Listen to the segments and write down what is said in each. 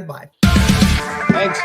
by. Thanks.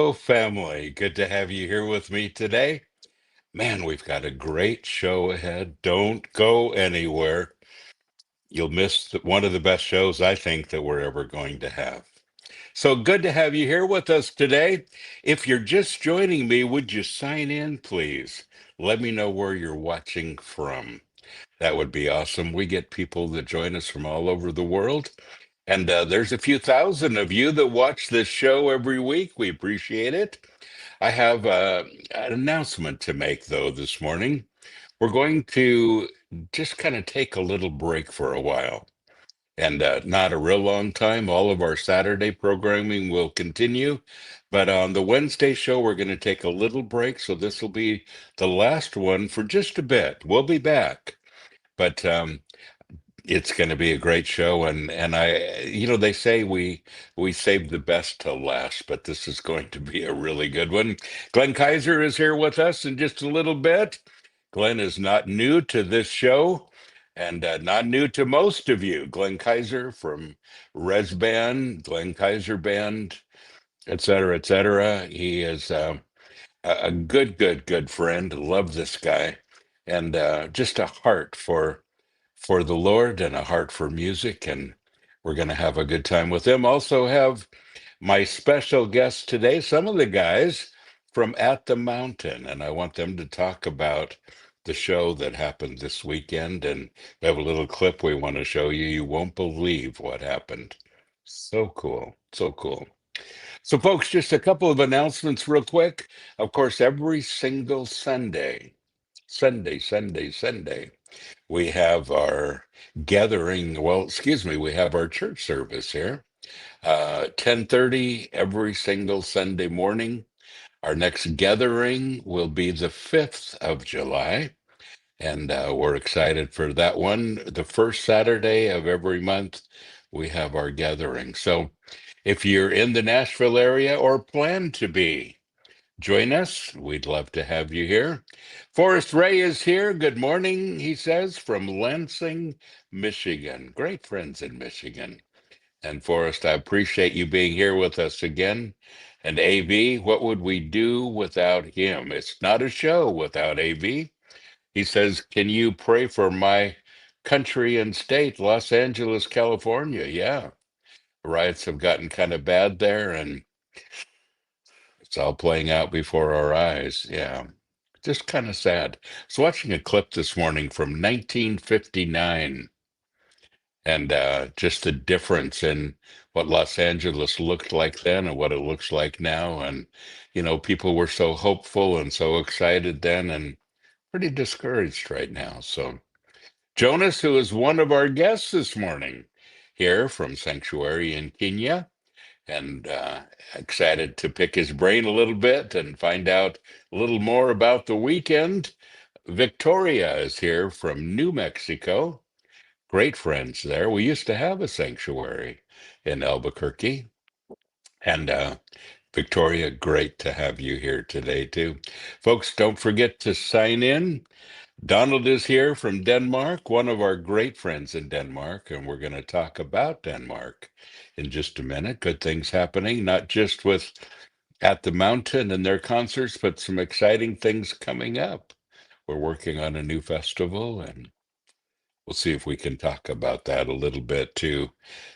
Hello, family. Good to have you here with me today. Man, we've got a great show ahead. Don't go anywhere. You'll miss one of the best shows I think that we're ever going to have. So good to have you here with us today. If you're just joining me, would you sign in, please? Let me know where you're watching from. That would be awesome. We get people that join us from all over the world. And there's a few thousand of you that watch this show every week. We appreciate it. I have an announcement to make, though, this morning. We're going to just kind of take a little break for a while and not a real long time. All of our Saturday programming will continue. But on the Wednesday show, we're going to take a little break. So this will be the last one for just a bit. We'll be back. But it's going to be a great show, and they say we save the best till last, but this is going to be a really good one. Glenn Kaiser is here with us in just a little bit. Glenn is not new to this show, and not new to most of you. Glenn Kaiser from Glenn Kaiser Band, et cetera, et cetera. He is a good friend. Love this guy, and just a heart for the Lord and a heart for music, and we're going to have a good time with him. Also have my special guests today, some of the guys from At the Mountain, and I want them to talk about the show that happened this weekend. And we have a little clip we want to show you. You won't believe what happened. So cool. So cool. So, folks, just a couple of announcements real quick. Of course, every single Sunday, we have our gathering. Well, excuse me, we have our church service here, 10:30 every single Sunday morning. Our next gathering will be the 5th of July, and we're excited for that one. The first Saturday of every month, we have our gathering. So if you're in the Nashville area or plan to be, join us. We'd love to have you here. Forrest Ray is here. Good morning, he says, from Lansing, Michigan. Great friends in Michigan. And Forrest, I appreciate you being here with us again. And AV, what would we do without him? It's not a show without AV. He says, can you pray for my country and state, Los Angeles, California? Yeah. Riots have gotten kind of bad there, and it's all playing out before our eyes. Yeah. Just kind of sad. I was watching a clip this morning from 1959, and just the difference in what Los Angeles looked like then and what it looks like now. And, people were so hopeful and so excited then and pretty discouraged right now. So, Jonas, who is one of our guests this morning here from Sanctuary in Kenya, and excited to pick his brain a little bit and find out a little more about the weekend. Victoria is here from New Mexico. Great friends there. We used to have a sanctuary in Albuquerque. And Victoria, great to have you here today, too. Folks, don't forget to sign in. Donald is here from Denmark, one of our great friends in Denmark, and we're going to talk about Denmark in just a minute. Good things happening, not just with At the Mountain and their concerts, but some exciting things coming up. We're working on a new festival, and we'll see if we can talk about that a little bit too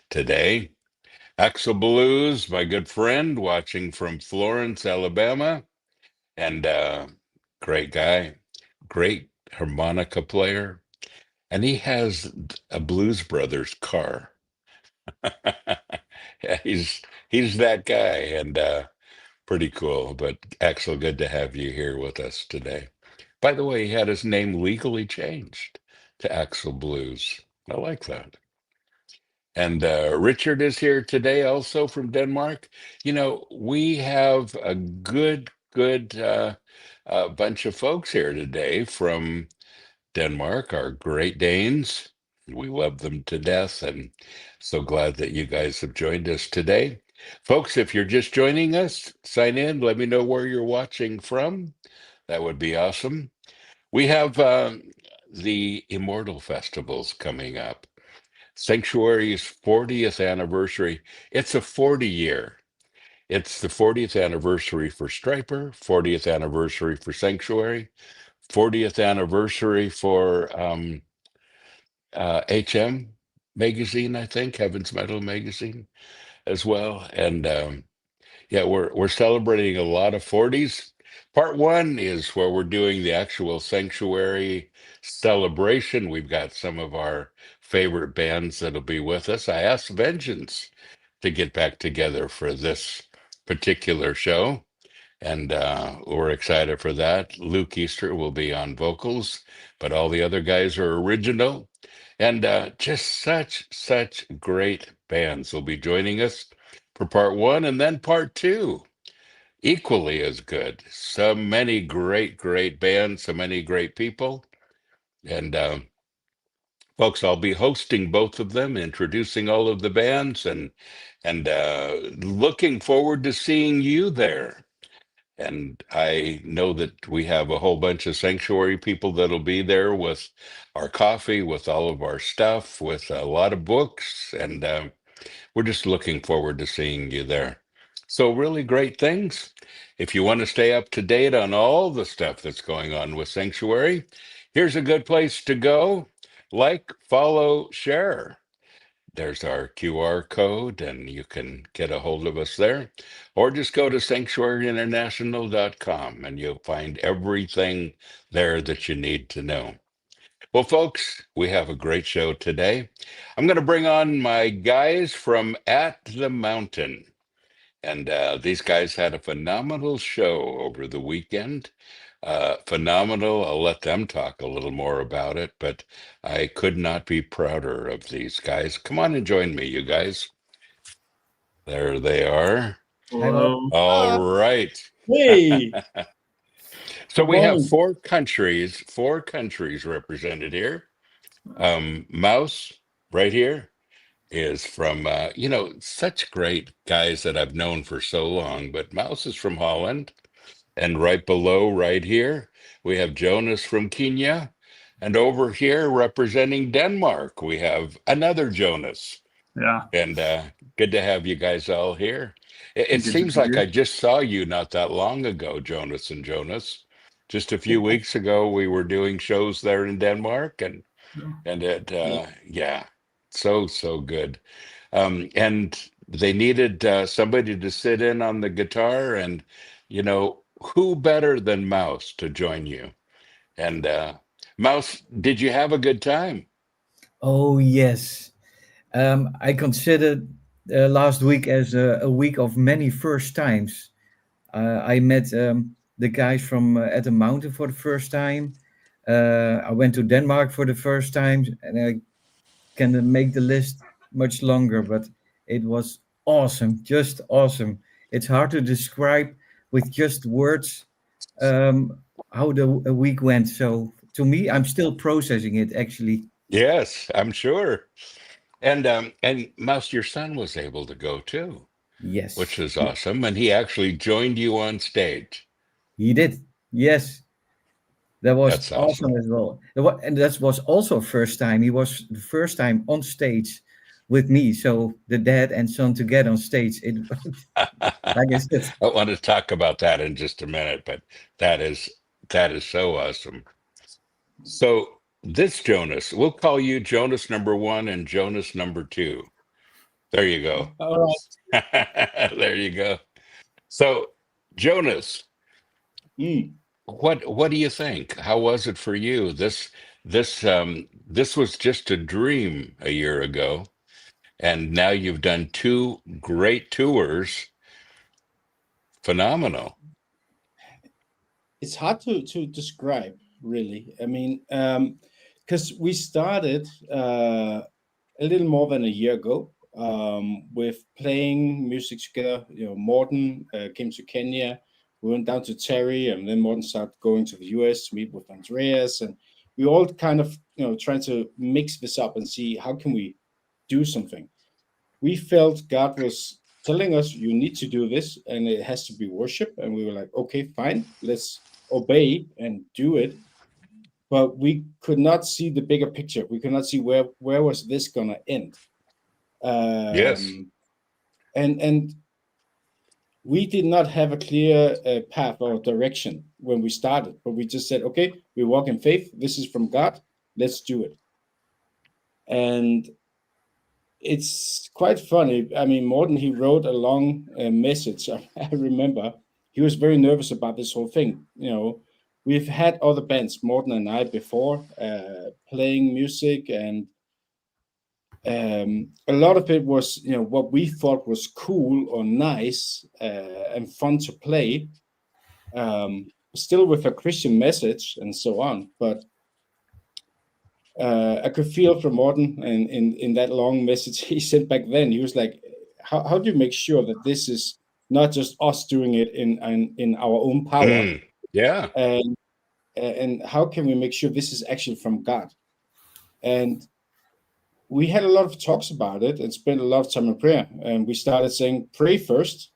today. Axel Blues, my good friend, watching from Florence, Alabama, and great guy, great harmonica player. And he has a Blues Brothers car. Yeah, he's that guy, and pretty cool. But Axel, good to have you here with us today. By the way, he had his name legally changed to Axel Blues. I like that. And Richard is here today, also from Denmark. We have a good bunch of folks here today from Denmark, our Great Danes. We love them to death, and so glad that you guys have joined us today. Folks, if you're just joining us, sign in. Let me know where you're watching from. That would be awesome. We have the Immortal Festivals coming up. Sanctuary's 40th anniversary. It's a 40 year. It's the 40th anniversary for Striper, 40th anniversary for Sanctuary, 40th anniversary for HM magazine, I think, Heaven's Metal magazine as well. And yeah, we're celebrating a lot of 40s. Part one is where we're doing the actual sanctuary celebration. We've got some of our favorite bands that'll be with us. I asked Vengeance to get back together for this particular show, and we're excited for that. Luke Easter will be on vocals, but all the other guys are original, and just such great bands will be joining us for part one, and then part two equally as good. So many great bands, so many great people, and folks, I'll be hosting both of them, introducing all of the bands, and looking forward to seeing you there. And I know that we have a whole bunch of sanctuary people that'll be there with our coffee, with all of our stuff, with a lot of books, and we're just looking forward to seeing you there. So, really great things. If you want to stay up to date on all the stuff that's going on with Sanctuary, here's a good place to go. Like, follow, share. There's our QR code, and you can get a hold of us there. Or just go to sanctuaryinternational.com and you'll find everything there that you need to know. Well, folks, we have a great show today. I'm going to bring on my guys from At the Mountain. And these guys had a phenomenal show over the weekend. Phenomenal. I'll let them talk a little more about it, but I could not be prouder of these guys. Come on and join me, you guys. There they are. Hi, Bob. Hello. All right. Hey, So good we have morning. four countries represented here. Mouse, right here, is from such great guys that I've known for so long, but Mouse is from Holland. And right below, right here, we have Jonas from Kenya. And over here, representing Denmark, we have another Jonas. Yeah, And good to have you guys all here. It good to seems be like here. I just saw you not that long ago, Jonas and Jonas. Just a few weeks ago, we were doing shows there in Denmark, Yeah. and it, Yeah. yeah, so good. And they needed somebody to sit in on the guitar, and who better than Mouse to join you? And Mouse, did you have a good time? Oh, yes. I considered last week as a week of many first times. I met the guys from At the Mountain for the first time. I went to Denmark for the first time, and I can make the list much longer, but it was awesome, just awesome. It's hard to describe with just words how the week went. So to me, I'm still processing it actually. Yes, I'm sure. And Mouse, your son was able to go too, which Yes, is awesome. And he actually joined you on stage. he did. Yes, that was That's awesome awesome. as well. And that was also first time. He was the first time on stage with me. So the dad and son together on stage. It, I like I said, want to talk about that in just a minute, but that is that is so awesome. So this Jonas, we'll call you Jonas number one and Jonas number two. There you go. All right. There you go. So Jonas, Mm. what do you think? How was it for you? This was just a dream a year ago, and now you've done two great tours. Phenomenal. It's hard to describe, really. I mean, because we started a little more than a year ago with playing music together. Morten came to Kenya. We went down to Terry, and then Morten started going to the US to meet with Andreas, and we all kind of trying to mix this up and see how can we do something. We felt God was telling us, you need to do this, and it has to be worship. And we were like, okay, fine, let's obey and do it. But we could not see the bigger picture. We could not see where was this gonna end. Yes. And we did not have a clear path or direction when we started, but we just said, okay, we walk in faith. This is from God. Let's do it. And it's quite funny. I mean, Morten, he wrote a long message. I remember he was very nervous about this whole thing. You know, we've had other bands, Morten and I, before playing music, and a lot of it was, you know, what we thought was cool or nice and fun to play, still with a Christian message and so on. But I could feel from Morten and in that long message he sent back then, he was like, how do you make sure that this is not just us doing it in our own power? Yeah. And how can we make sure this is actually from God? And we had a lot of talks about it and spent a lot of time in prayer. And we started saying, pray first,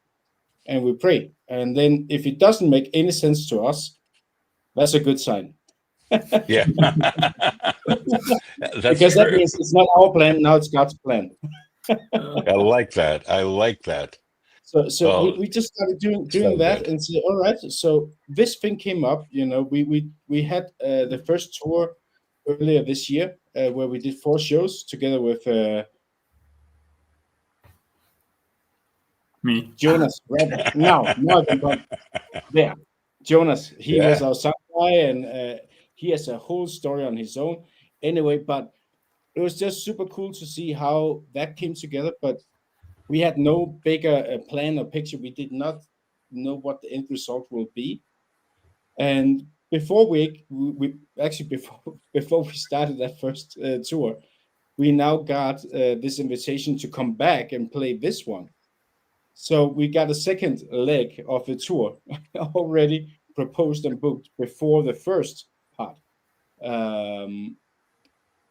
and we pray. And then if it doesn't make any sense to us, that's a good sign. Yeah. That's because true. that means it's not our plan, now it's God's plan. I like that. I like that. So Well, we just started doing so that good. and say, all right. So this thing came up, you know, we had the first tour earlier this year where we did 4 shows together with Me. Jonas. Now I can come there. Jonas, he was Yeah. our sound guy, and he has a whole story on his own. Anyway, but it was just super cool to see how that came together. But we had no bigger plan or picture. We did not know what the end result will be. And before we actually before we started that first tour, we now got this invitation to come back and play this one. So we got a second leg of the tour already proposed and booked before the first part.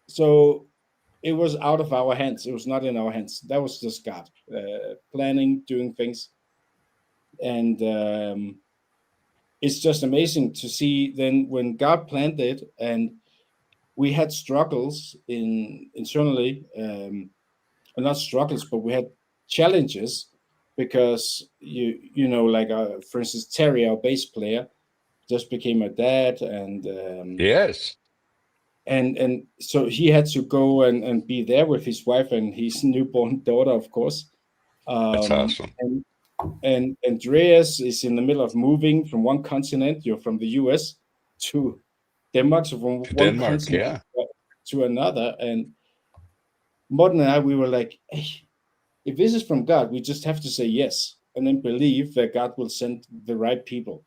So it was out of our hands. It was not in our hands. That was just God planning, doing things. And it's just amazing to see then when God planned it, and we had struggles internally, not struggles, but we had challenges because you know, like for instance, Terry, our bass player, just became a dad, and Yes. and so he had to go and be there with his wife and his newborn daughter, of course. That's awesome. And Andreas is in the middle of moving from one continent, you're from the US to Denmark, so from To one Denmark. continent Yeah. to another. And Morten and I, we were like, hey, if this is from God, we just have to say yes and then believe that God will send the right people.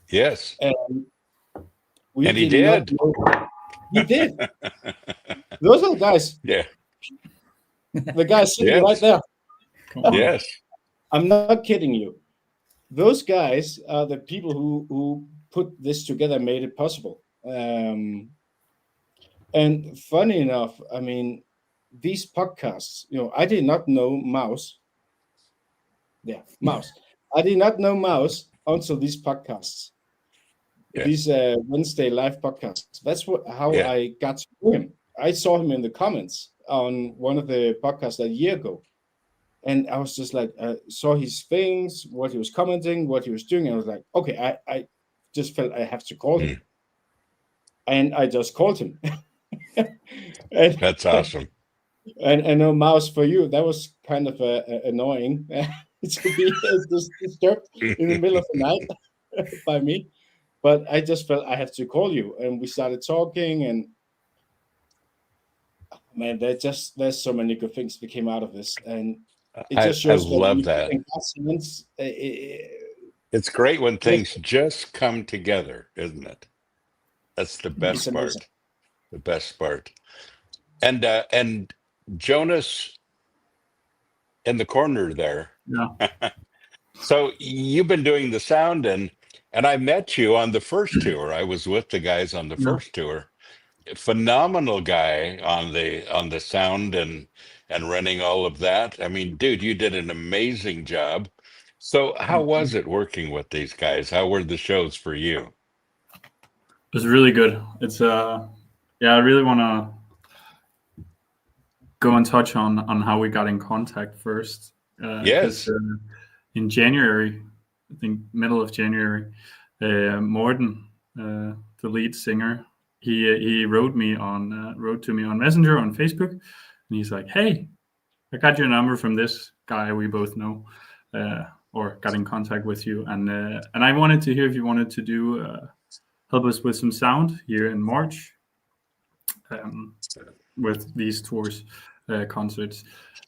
Yes. And we And he did not did. know. He did. Those are the guys. Yeah. The guys sitting Yes. right there. Come on. Yes. I'm not kidding you. Those guys are the people who put this together, made it possible. And funny enough, I mean, these podcasts, you know, I did not know Mouse. Yeah, Mouse. I did not know Mouse until these podcasts, Yeah. these Wednesday live podcasts. That's how Yeah. I got to know him. I saw him in the comments on one of the podcasts a year ago. And I was just like, I saw his things, what he was commenting, what he was doing. And I was like, okay, I just felt I have to call him. And I just called him. and, That's awesome. and I know, Mouse, for you, that was kind of annoying to be just disturbed in the middle of the night by me. But I just felt I have to call you. And we started talking, and man, there's so many good things that came out of this. And it I just shows that love that. in God's hands, It's great when things just come together, isn't it? That's the best amazing. part. The best part. And Jonas in the corner there. Yeah. So you've been doing the sound, and I met you on the first tour. I was with the guys on the Yeah. first tour. Phenomenal guy on the sound and running all of that. I mean, dude, you did an amazing job. So how was it working with these guys? How were the shows for you? It was really good. It's yeah, I really want to go and touch on how we got in contact first. Yes. in January, I think middle of January, Morten, the lead singer, he wrote to me on Messenger on Facebook, and he's like, "Hey, I got your number from this guy we both know, or got in contact with you, and I wanted to hear if you wanted to do help us with some sound here in March, with these tours, concerts."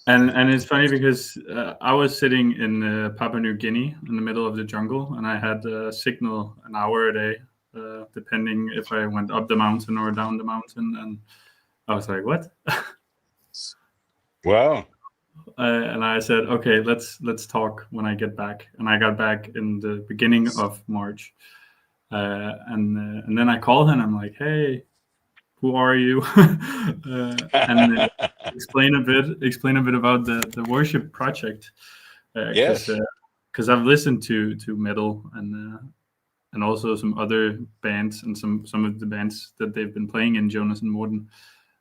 And it's funny because I was sitting in Papua New Guinea in the middle of the jungle, and I had a signal an hour a day, depending if I went up the mountain or down the mountain. And I was like, "What?" Wow. And I said, "Okay, let's talk when I get back." And I got back in the beginning of March, and then I called him. I'm like, "Hey, who are you?" And explain a bit about the worship project, because Yes. I've listened to metal and also some other bands and some of the bands that they've been playing in, Jonas and Morten.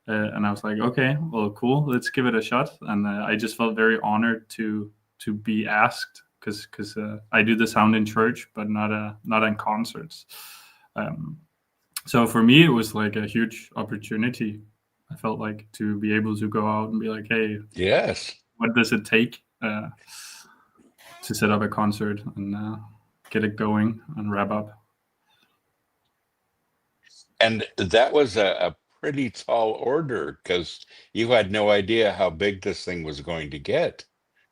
And I was like, "Okay, well, cool, let's give it a shot." And I just felt very honored to be asked, because I do the sound in church, but not in concerts. So for me, it was like a huge opportunity. I felt like, to be able to go out and be like, "Hey, Yes. what does it take to set up a concert and get it going and wrap up?" And that was a pretty tall order because you had no idea how big this thing was going to get.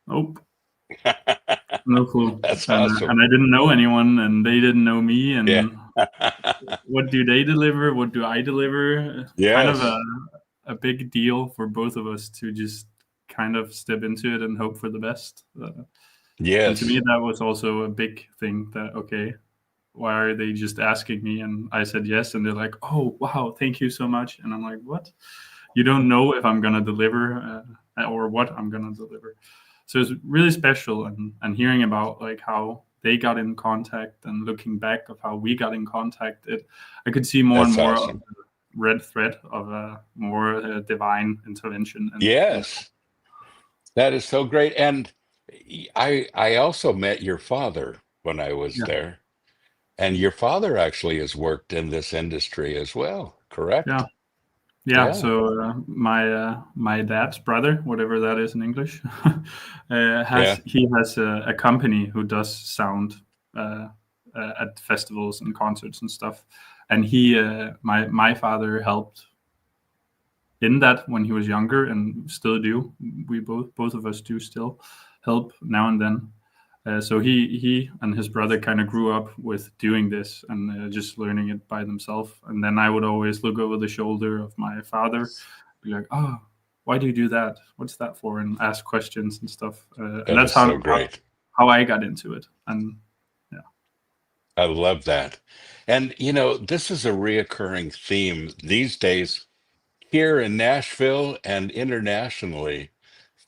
Nope, no clue. That's And awesome. I didn't know anyone, and they didn't know me. Yeah. And what do they deliver? What do I deliver? Kind of Yes. a big deal for both of us to just kind of step into it and hope for the best. And to me, Yes. that was also a big thing, that, okay, why are they just asking me? And I said yes, and they're like, "Oh, wow, thank you so much." And I'm like, "What? You don't know if I'm gonna deliver, or what I'm gonna deliver." So it's really special, and hearing about like how they got in contact and looking back of how we got in contact, I could see more and That's more of awesome. the red thread of more divine intervention. And Yes. That is so great. And I also met your father when I was yeah, there. And your father actually has worked in this industry as well, yeah. correct? Yeah, Yeah. so my dad's brother, whatever that is in English, Yeah. has a company who does sound uh, at festivals and concerts and stuff, and my father helped in that when he was younger, and still do. We both of us do still help now and then. So he and his brother kind of grew up with doing this and just learning it by themselves. And then I would always look over the shoulder of my father, be like, "Oh, why do you do that? What's that for?" And ask questions and stuff. And That that's is so great. how I got into it. And yeah, I love that. And, this is a reoccurring theme these days here in Nashville and internationally.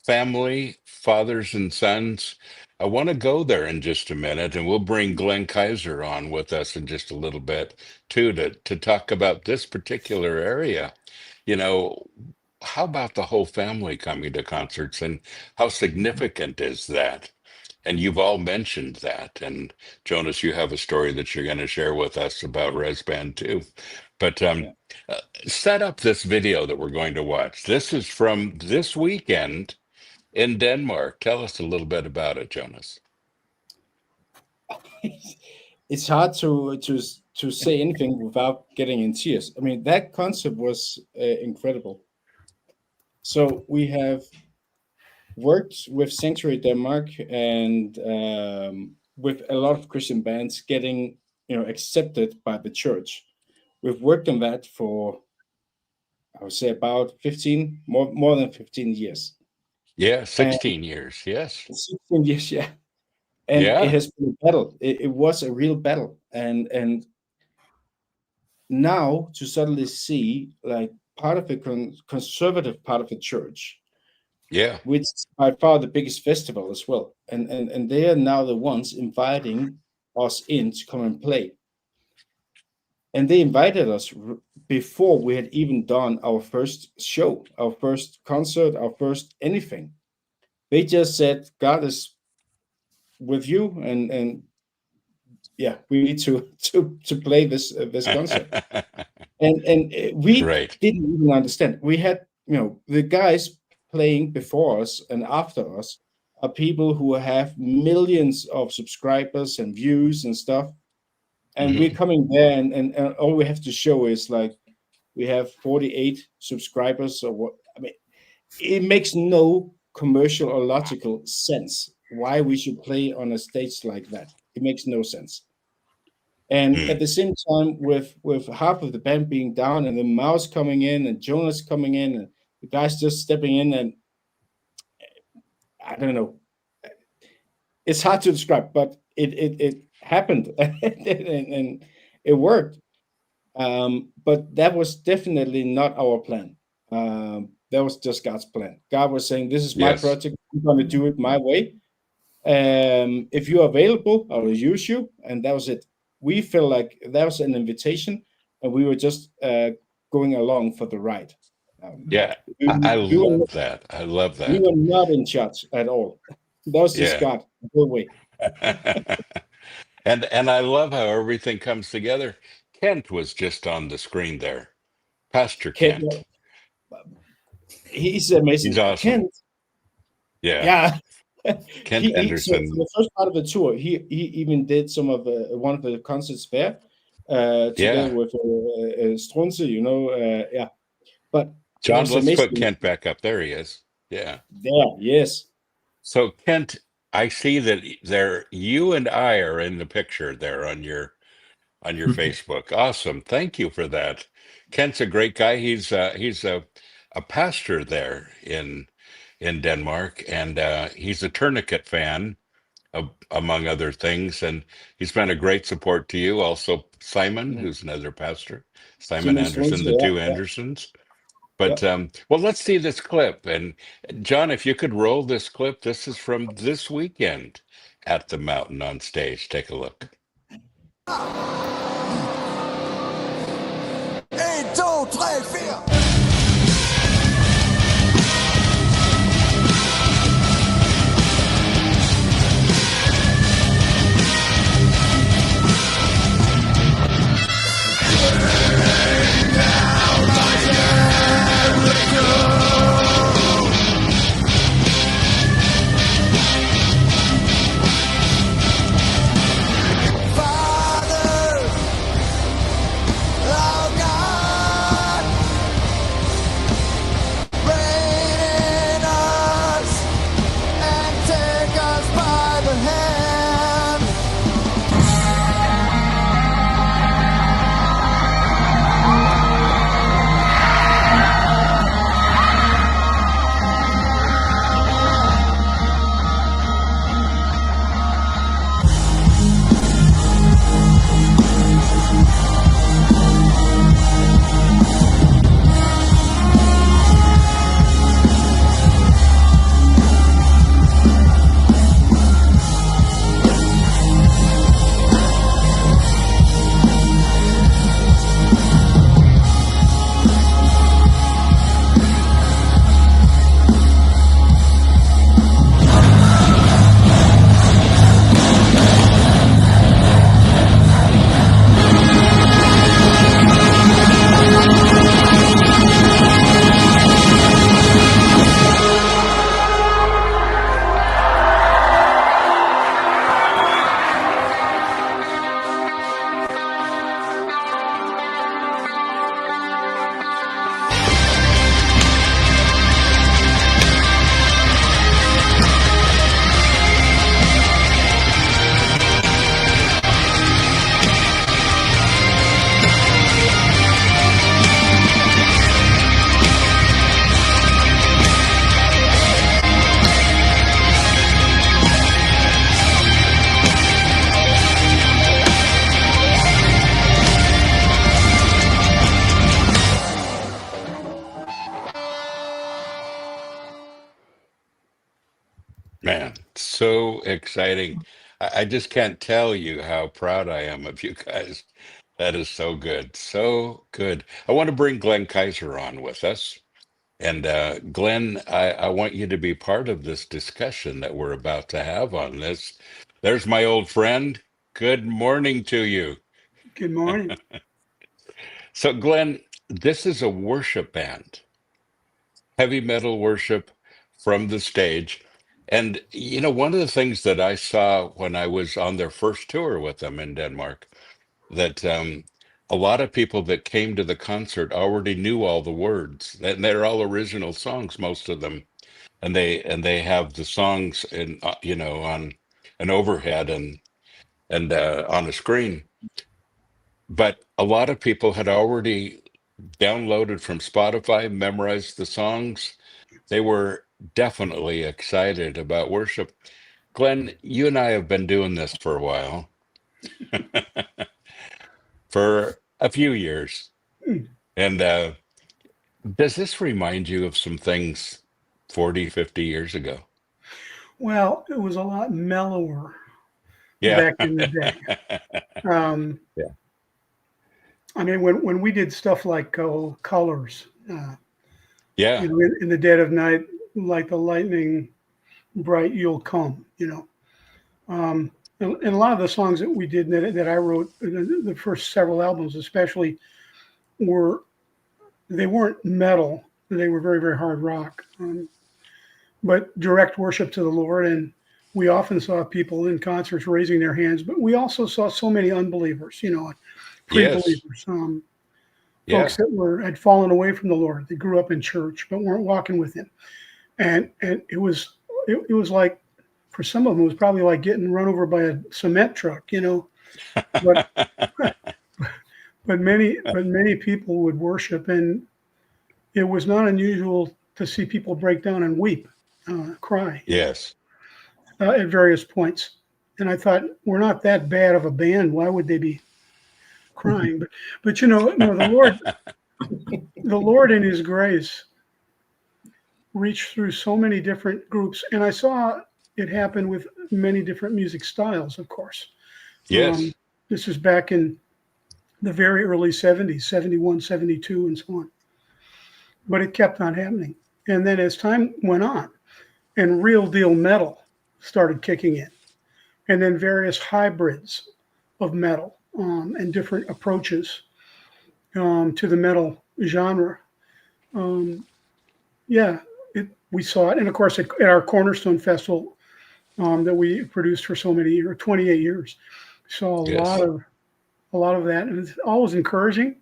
Family, fathers and sons. I want to go there in just a minute, and we'll bring Glenn Kaiser on with us in just a little bit too to talk about this particular area. You know, how about the whole family coming to concerts, and how significant is that? And you've all mentioned that. And Jonas, you have a story that you're going to share with us about Res Band too. But Yeah. uh, set up this video that we're going to watch. This is from this weekend in Denmark. Tell us a little bit about it, Jonas. It's hard to say anything without getting in tears. I mean, that concept was incredible. So we have worked with Sanctuary Denmark and with a lot of Christian bands getting accepted by the church. We've worked on that for, I would say, about 15 more than 15 years. Yeah, And 16 years. Yes. 16 years, yeah. And it Yeah. has been a battle. It was a real battle. And now to suddenly see like part of the conservative part of the church, Yeah. which is by far the biggest festival as well, and they are now the ones inviting us in to come and play. And they invited us before we had even done our first show, our first concert, our first anything. They just said, God is with you, and yeah, we need to play this concert. And we Great. didn't even understand. We had, the guys playing before us and after us are people who have millions of subscribers and views and stuff, and we're coming there, and all we have to show is like we have 48 subscribers or what. I mean, it makes no commercial or logical sense why we should play on a stage like that. It makes no sense. And at the same time, with half of the band being down, and the Mouse coming in, and Jonas coming in, and the guys just stepping in, and I don't know. It's hard to describe, but it happened, and it worked. But that was definitely not our plan. That was just God's plan. God was saying, "This is my Yes. project. I'm going to do it my way. If you're available, I will use you." And that was it. We felt like that was an invitation, and we were just going along for the ride. Yeah. We, I we, were, love that. I love we that. were not in charge at all. That was just Yeah. God the whole way. And I love how everything comes together. Kent was just on the screen there. Pastor Kent, Kent. he's amazing. He's awesome. Kent, Yeah. yeah. Kent So Anderson. for the first part of the tour, he even did some of one of the concerts there together with Strunze, yeah. But John, was let's amazing. put Kent back up. There he is. Yeah. There, yes. So Kent, I see that there you and I are in the picture there on your Facebook. Awesome. Thank you for that. Kent's a great guy. He's a pastor there in Denmark, and he's a tourniquet fan, among other things, and he's been a great support to you. Also, Simon, who's another pastor, Simon Anderson, Strunze, the two yeah. Andersons. But well, let's see this clip. And John, if you could roll this clip, this is from this weekend at the Mountain on stage. Take a look. 1, 2, 3, 4. Father, oh God, reign in us and take us by the hand. Man, so exciting. I just can't tell you how proud I am of you guys. That is so good. So good. I want to bring Glenn Kaiser on with us. And Glenn, I want you to be part of this discussion that we're about to have on this. There's my old friend. Good morning to you. Good morning. So, Glenn, this is a worship band, heavy metal worship from the stage. And, one of the things that I saw when I was on their first tour with them in Denmark, that a lot of people that came to the concert already knew all the words, and they're all original songs, most of them. And they have the songs in, on an overhead and on a screen. But a lot of people had already downloaded from Spotify, memorized the songs. They were definitely excited about worship. Glenn, you and I have been doing this for a while, for a few years. And does this remind you of some things 40, 50 years ago? Well, it was a lot mellower Yeah. back in the day. Yeah. I mean, when we did stuff like colors, Yeah. in the dead of night, like the lightning bright, you'll come. And a lot of the songs that we did that I wrote, the first several albums, especially, they weren't metal. They were very, very hard rock, but direct worship to the Lord. And we often saw people in concerts raising their hands, but we also saw so many unbelievers, pre-believers, Yeah. folks that had fallen away from the Lord. They grew up in church but weren't walking with Him, and it was like, for some of them, it was probably like getting run over by a cement truck, But but many people would worship, and it was not unusual to see people break down and weep, cry, Yes. at various points. And I thought, we're not that bad of a band. Why would they be crying? But the Lord in His grace reached through so many different groups, and I saw it happen with many different music styles, of course. Yes. This is back in the very early 70s, 71, 72, and so on. But it kept on happening. And then as time went on, and real deal metal started kicking in, and then various hybrids of metal, and different approaches, to the metal genre. We saw it. And of course, at our Cornerstone Festival, that we produced for so many years, 28 years, saw Yes. a lot of that. And it's always encouraging.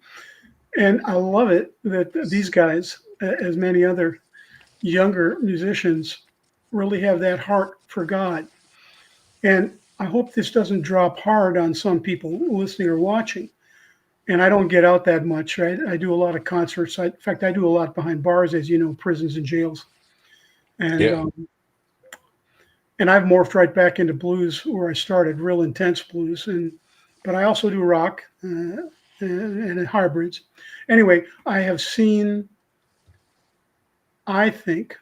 And I love it that these guys, as many other younger musicians, really have that heart for God. And I hope this doesn't drop hard on some people listening or watching. And I don't get out that much. Right? I do a lot of concerts. In fact, I do a lot behind bars, as you know, prisons and jails. And Yeah. And I've morphed right back into blues where I started, real intense blues. But I also do rock, and hybrids. Anyway, I have seen, I think,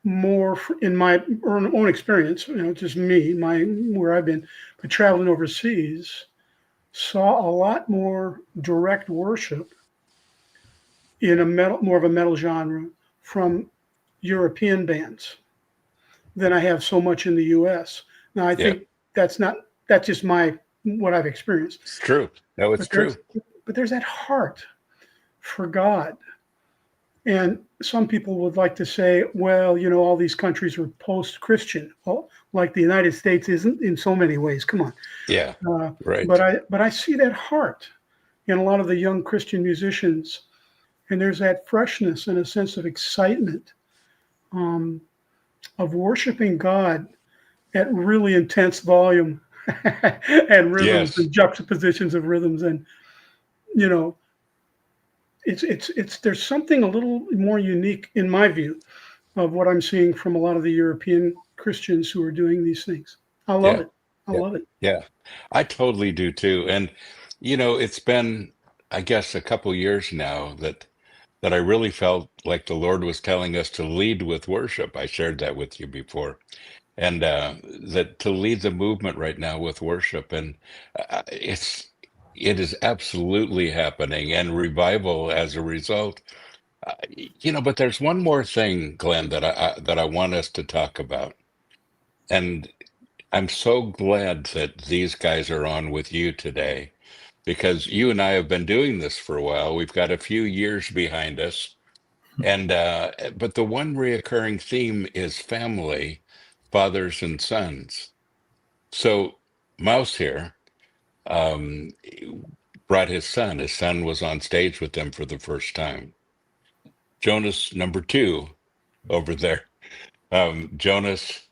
more in my own experience, just me, where I've been, but traveling overseas, saw a lot more direct worship in more of a metal genre from European bands than I have so much in the U.S. Now, I think that's just what I've experienced. It's true. No, it's true. But there's that heart for God. And some people would like to say, well, all these countries are post-Christian. Well, like the United States isn't in so many ways. Come on. Yeah. Right. But I see that heart in a lot of the young Christian musicians. And there's that freshness and a sense of excitement, of worshiping God at really intense volume and rhythms, and juxtapositions of rhythms. And, there's something a little more unique, in my view, of what I'm seeing from a lot of the European Christians who are doing these things. I love it. I love it. Yeah, I totally do too. And, it's been, I guess, a couple years now that I really felt like the Lord was telling us to lead with worship. I shared that with you before. And that to lead the movement right now with worship. And it is absolutely happening, and revival as a result. But there's one more thing, Glenn, that I want us to talk about. And I'm so glad that these guys are on with you today, because you and I have been doing this for a while. We've got a few years behind us. And but the one reoccurring theme is family, fathers and sons. So Mouse here um, brought his son. His son was on stage with them for the first time. Jonas, number two, over there. Jonas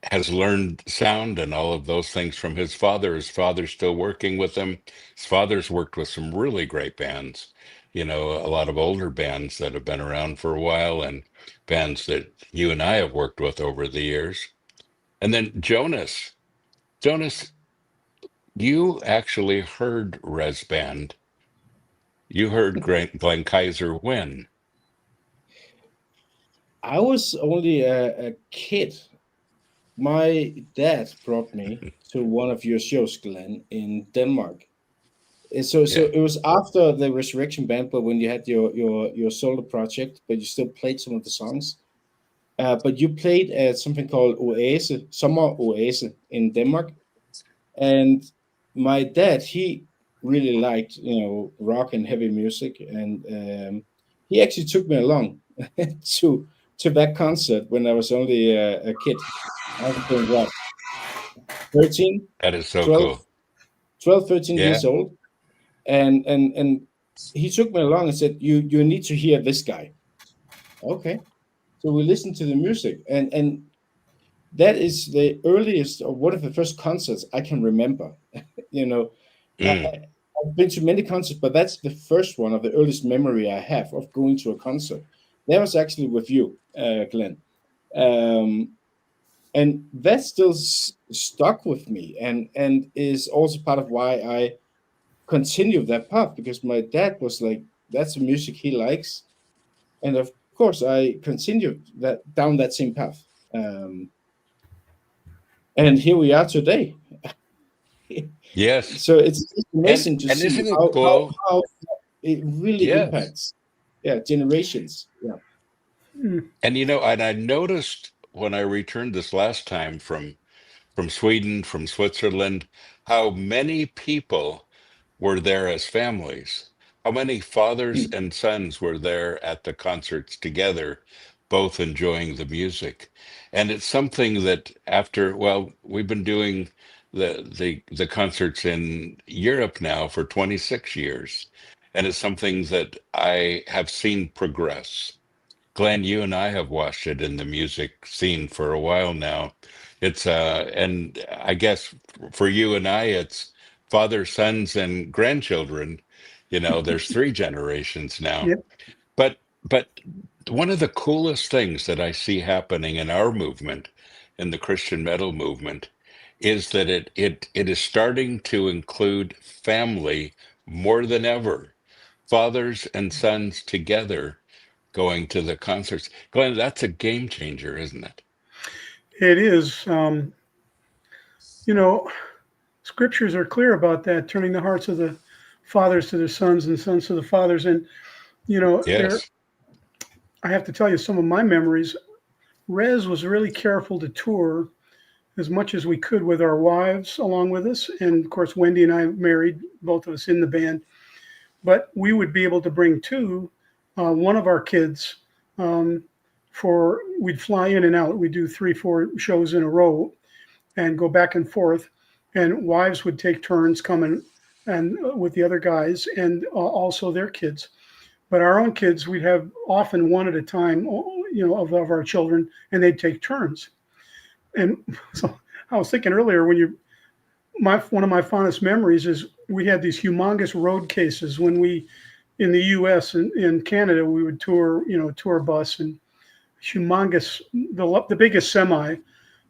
has learned sound and all of those things from his father. His father's still working with him. His father's worked with some really great bands, you know, a lot of older bands that have been around for a while and bands that you and I have worked with over the years. And then Jonas, you actually heard Res Band. You heard Glenn Kaiser when? I was only a kid. My dad brought me to one of your shows, Glenn, in Denmark. So Yeah, it was after the Resurrection Band, but when you had your solo project, but you still played some of the songs. But you played at something called Oase, Summer Oase in Denmark, and my dad, he really liked, rock and heavy music, and he actually took me along to that concert when I was only a kid. I was doing what, 13, that is so 12, cool. 12, 13 Yeah, years old, and he took me along and said, you need to hear this guy. Okay, so we listened to the music, and that is the earliest or one of the first concerts I can remember. you know, mm, I've been to many concerts, but that's the first one of the earliest memory I have of going to a concert. That was actually with you, Glenn, um, and that still stuck with me, and is also part of why I continue that path, because my dad was like, "That's the music he likes," and of course I continued that down that same path. And here we are today. yes. So it's amazing to And see isn't it how cool? it really Yes. impacts, yeah, generations. Yeah. Mm. And you know, and I noticed when I returned this last time from Sweden, from Switzerland, how many people were there as families. How many fathers Mm. and sons were there at the concerts together, both enjoying the music. And it's something that after, well, we've been doing the concerts in Europe now for 26 years. And it's something that I have seen progress. Glenn, you and I have watched it in the music scene for a while now. It's and I guess for you and I, it's father, sons, and grandchildren. You know, there's three generations now. Yep. But one of the coolest things that I see happening in our movement, in the Christian metal movement, is that it is starting to include family more than ever. Fathers and sons together going to the concerts. Glenn, that's a game changer, isn't it? It is. You know, scriptures are clear about that, turning the hearts of the fathers to their sons and sons to the fathers. And, there, Yes. I have to tell you some of my memories. Rez was really careful to tour as much as we could with our wives along with us. And of course, Wendy and I married, both of us in the band. But we would be able to bring one of our kids, um, we'd fly in and out. We'd do 3, 4 shows in a row and go back and forth. And wives would take turns coming and with the other guys and also their kids. But our own kids, we'd have often one at a time, of our children, and they'd take turns. And so I was thinking earlier one of my fondest memories is we had these humongous road cases when we in the U.S. and in Canada we would tour bus and humongous the biggest semi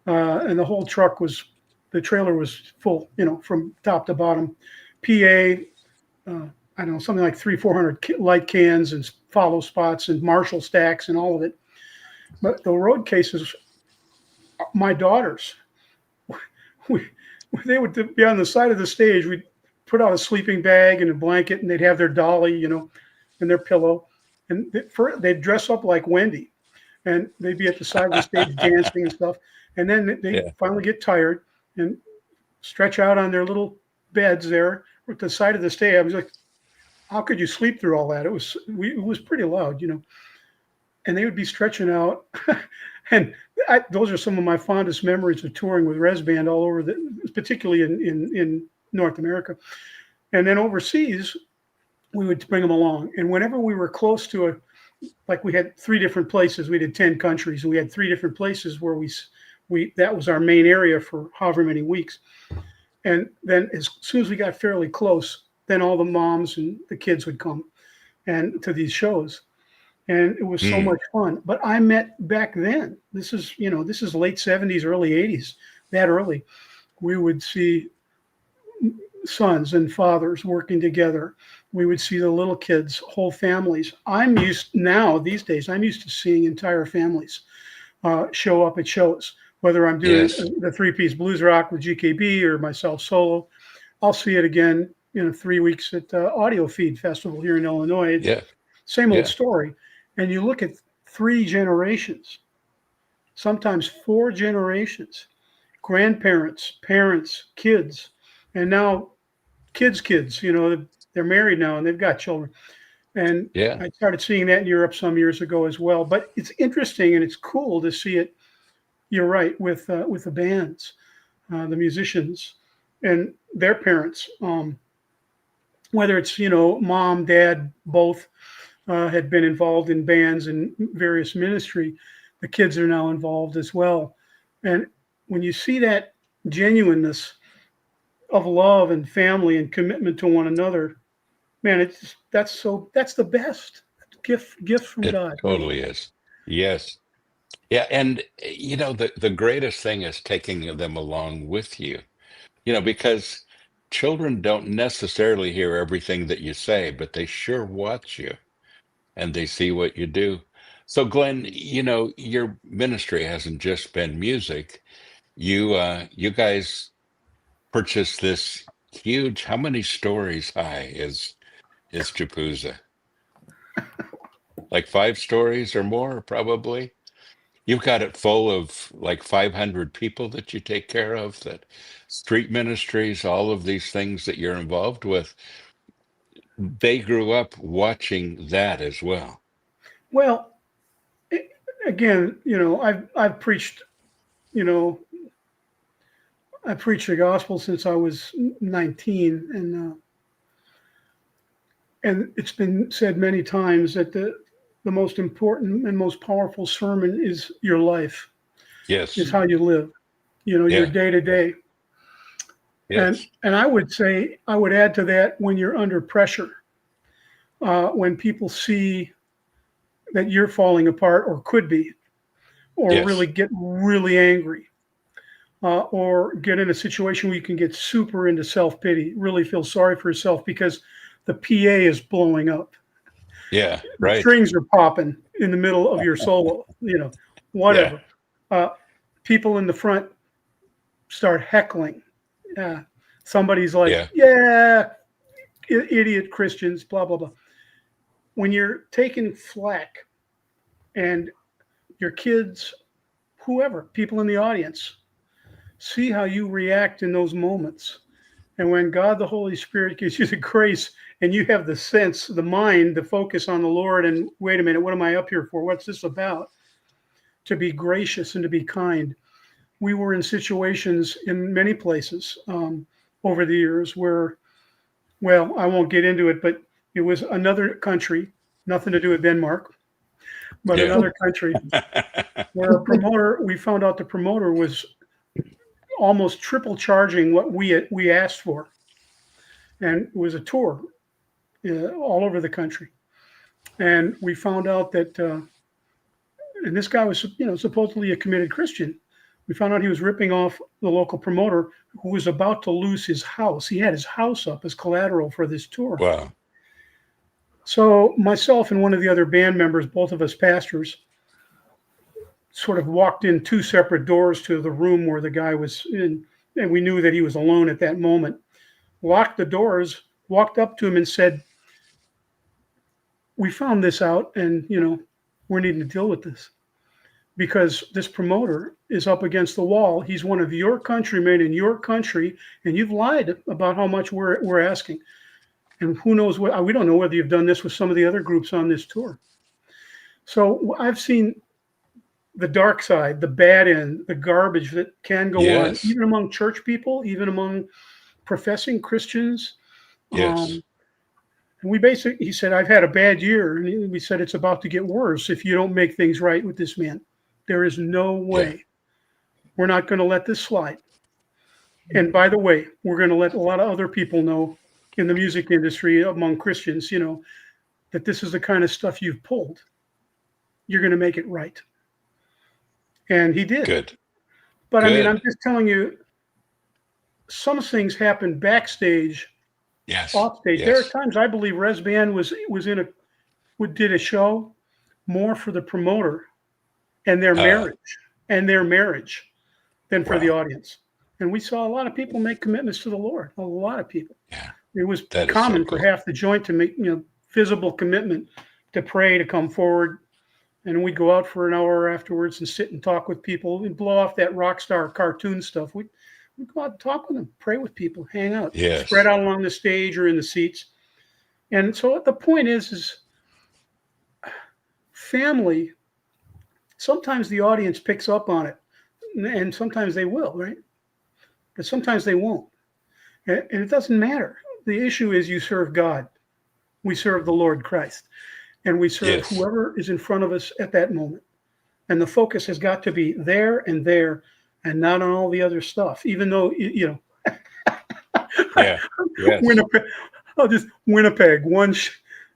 and the whole truck the trailer was full from top to bottom, PA, I don't know, something like 300-400 light cans and follow spots and Marshall stacks and all of it. But the road cases, my daughters, we, they would be on the side of the stage. We'd put out a sleeping bag and a blanket, and they'd have their dolly, and their pillow, and they'd dress up like Wendy, and they'd be at the side of the stage dancing and stuff. And then they'd Yeah. finally get tired, and stretch out on their little beds there at the side of the stage. I was like, how could you sleep through all that? It was pretty loud, and they would be stretching out. And those are some of my fondest memories of touring with Res Band all over, particularly in North America. And then overseas, we would bring them along. And whenever we were close to like we had 3 different places, we did 10 countries, and we had 3 different places where that was our main area for however many weeks. And then as soon as we got fairly close, then all the moms and the kids would come and to these shows. And it was so much fun. But I met back then, this is late 70s, early 80s, that early, we would see sons and fathers working together. We would see the little kids, whole families. These days, I'm used to seeing entire families show up at shows, whether I'm doing the 3-piece blues rock with GKB or myself solo. I'll see it again in 3 weeks at Audio Feed Festival here in Illinois. Same old story. And you look at 3 generations, sometimes 4 generations, grandparents, parents, kids, and now kids, they're married now and they've got children. And I started seeing that in Europe some years ago as well. But it's interesting and it's cool to see it. You're right, with the bands, the musicians and their parents, whether it's, mom, dad, both had been involved in bands and various ministry. The kids are now involved as well. And when you see that genuineness of love and family and commitment to one another, man, that's the best gift from God. It totally is. Yes. Yeah. And, the greatest thing is taking them along with you, because children don't necessarily hear everything that you say, but they sure watch you and they see what you do. So, Glenn, your ministry hasn't just been music. You guys purchased this huge, how many stories high is Japuza? Like 5 stories or more, probably. You've got it full of like 500 people that you take care of, that street ministries, all of these things that you're involved with. They grew up watching that as well. Well, again, I've preached, I preached the gospel since I was 19, and it's been said many times that the most important and most powerful sermon is your life. Yes. Is how you live, your day to day. Yes. And I would say, I would add to that, when you're under pressure, when people see that you're falling apart or could be, or really get really angry, or get in a situation where you can get super into self-pity, really feel sorry for yourself because the PA is blowing up. Yeah, right. Strings are popping in the middle of your solo, whatever. People in the front start heckling. Somebody's like, idiot Christians, blah, blah, blah. When you're taking flack and your kids, whoever, people in the audience, see how you react in those moments. And when God, the Holy Spirit, gives you the grace and you have the sense, the mind, the focus on the Lord, and wait a minute, what am I up here for? What's this about? To be gracious and to be kind. We were in situations in many places over the years where, well, I won't get into it, but it was another country, nothing to do with Denmark, but another country where we found out the promoter was almost triple charging what we asked for. And it was a tour all over the country. And we found out that, and this guy was, supposedly a committed Christian. We found out he was ripping off the local promoter who was about to lose his house. He had his house up as collateral for this tour. Wow. So myself and one of the other band members, both of us pastors, sort of walked in 2 separate doors to the room where the guy was in, and we knew that he was alone at that moment. Locked the doors, walked up to him and said, we found this out and, we're needing to deal with this. because this promoter is up against the wall. He's one of your countrymen in your country, and you've lied about how much we're asking. And who knows what, we don't know whether you've done this with some of the other groups on this tour. So I've seen the dark side, the bad end, the garbage that can go on, Yes. even among church people, even among professing Christians. Yes. And he said, I've had a bad year. And we said, it's about to get worse if you don't make things right with this man. There is no way. Yeah. We're not going to let this slide. And by the way, we're going to let a lot of other people know in the music industry among Christians, that this is the kind of stuff you've pulled. You're going to make it right. And he did. Good. But Good. I mean, I'm just telling you, some things happen backstage, Yes. offstage. Yes. There are times I believe Res Band did a show more for the promoter and their marriage than for the audience. And we saw a lot of people make commitments to the Lord. A lot of people. Yeah. It was That is common so cool. for half the joint to make visible commitment to pray, to come forward. And we'd go out for an hour afterwards and sit and talk with people. We'd blow off that rock star cartoon stuff. We'd go out and talk with them, pray with people, hang out, Yes. spread out along the stage or in the seats. And so the point is family, sometimes the audience picks up on it, and sometimes they will, right? But sometimes they won't. And it doesn't matter. The issue is you serve God. We serve the Lord Christ. And we serve whoever is in front of us at that moment. And the focus has got to be there and not on all the other stuff, even though, Yeah. Yes. Winnipeg,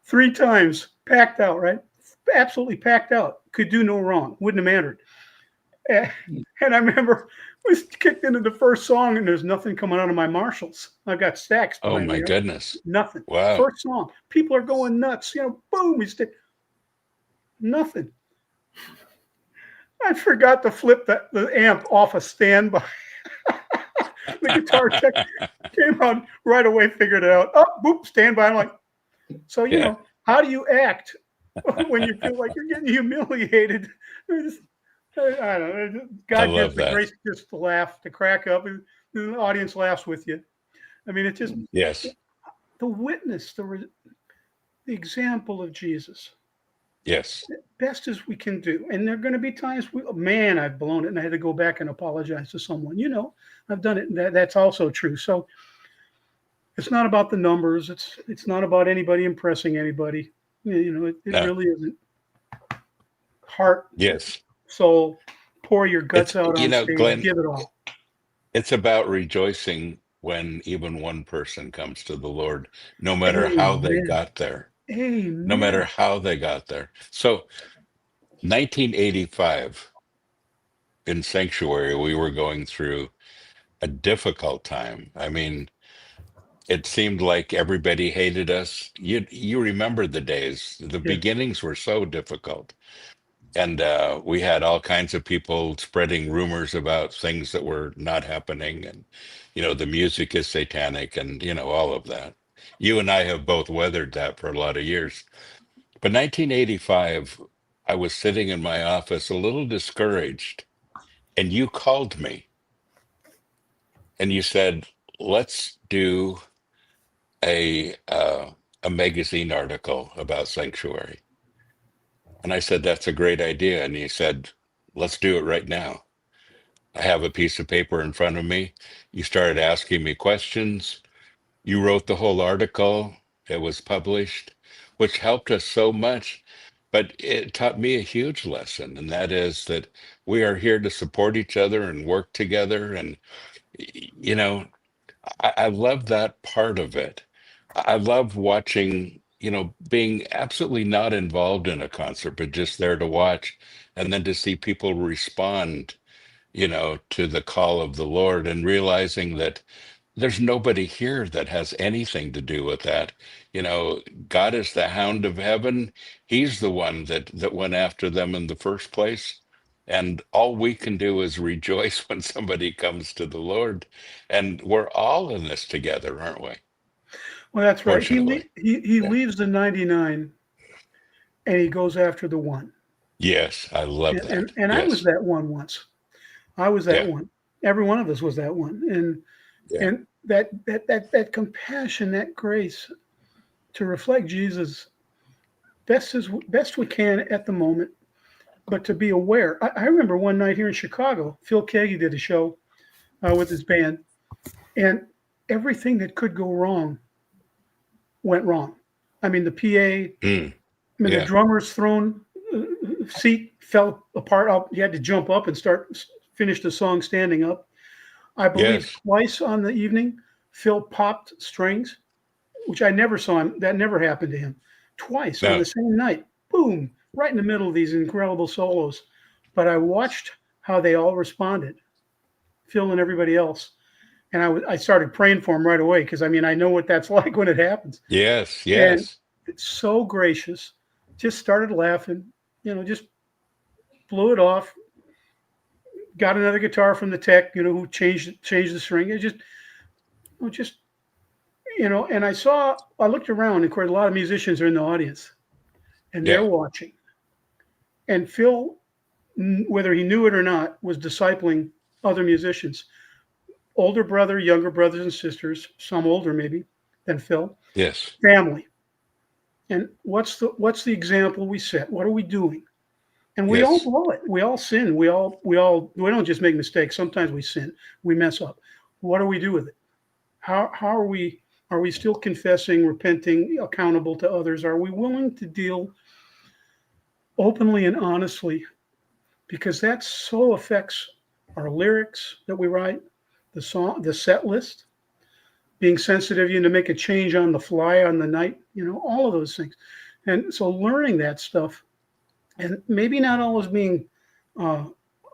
3 times packed out, right? Absolutely packed out. Could do no wrong. Wouldn't have mattered. And I remember we kicked into the first song and there's nothing coming out of my Marshalls. I've got stacks. Oh my goodness. Nothing. Wow. First song. People are going nuts. Boom. We stick. Nothing. I forgot to flip the amp off a standby. The guitar tech came out right away, figured it out. Oh, boop, standby. I'm like, so, how do you act when you feel like you're getting humiliated? I don't know. God gives the grace just to laugh, to crack up, and the audience laughs with you. I mean, it's just the witness, the example of Jesus. Yes. Best as we can do. And there are going to be times, I've blown it and I had to go back and apologize to someone. I've done it. That's also true. So it's not about the numbers. It's not about anybody impressing anybody. It really isn't. Heart. Yes. Soul. Pour your guts out on stage. Glenn, give it all. It's about rejoicing when even one person comes to the Lord, no matter how they got there. Amen. No matter how they got there. So 1985 in Sanctuary, we were going through a difficult time. I mean, it seemed like everybody hated us. You remember the days. The beginnings were so difficult. And we had all kinds of people spreading rumors about things that were not happening. And, the music is satanic and, all of that. You and I have both weathered that for a lot of years. But 1985, I was sitting in my office a little discouraged, and you called me and you said, let's do a magazine article about Sanctuary. And I said, that's a great idea. And he said, let's do it right now. I have a piece of paper in front of me. You started asking me questions. You wrote the whole article. It was published, which helped us so much. But it taught me a huge lesson, and that is that we are here to support each other and work together. And, I love that part of it. I love watching, being absolutely not involved in a concert, but just there to watch, and then to see people respond, to the call of the Lord, and realizing that there's nobody here that has anything to do with that. God is the hound of heaven. He's the one that went after them in the first place. And all we can do is rejoice when somebody comes to the Lord. And we're all in this together, aren't we? Well, that's right. Fortunately. He leaves the 99 and he goes after the one. Yes, I love that. And I was Yes. that one once. I was that Yeah. one. Every one of us was that one. Yeah. And that compassion, that grace to reflect Jesus best we can at the moment, but to be aware. I remember one night here in Chicago, Phil Keaggy did a show with his band, and everything that could go wrong went wrong. I mean, the PA, Mm. I mean, the Yeah. drummer's thrown seat fell apart. Up, you had to jump up and finish the song standing up. I believe Yes. twice on the evening, Phil popped strings, which I never saw him. That never happened to him. Twice on No. the same night, boom, right in the middle of these incredible solos. But I watched how they all responded, Phil and everybody else. And I started praying for him right away because I mean, I know what that's like when it happens. Yes. And Yes. it's so gracious. Just started laughing, just blew it off. Got another guitar from the tech, who changed the string. It just and I looked around, and of course, a lot of musicians are in the audience, and they're Yeah. watching. And Phil, whether he knew it or not, was discipling other musicians, older brother, younger brothers and sisters, some older maybe than Phil, Yes. family. And what's the example we set? What are we doing? And we all Yes. blow it. We all sin. We don't just make mistakes. Sometimes we sin. We mess up. What do we do with it? How are we? Are we still confessing, repenting, accountable to others? Are we willing to deal openly and honestly? Because that so affects our lyrics that we write, the song, the set list, being sensitive, to make a change on the fly on the night, all of those things. And so learning that stuff, and maybe not always being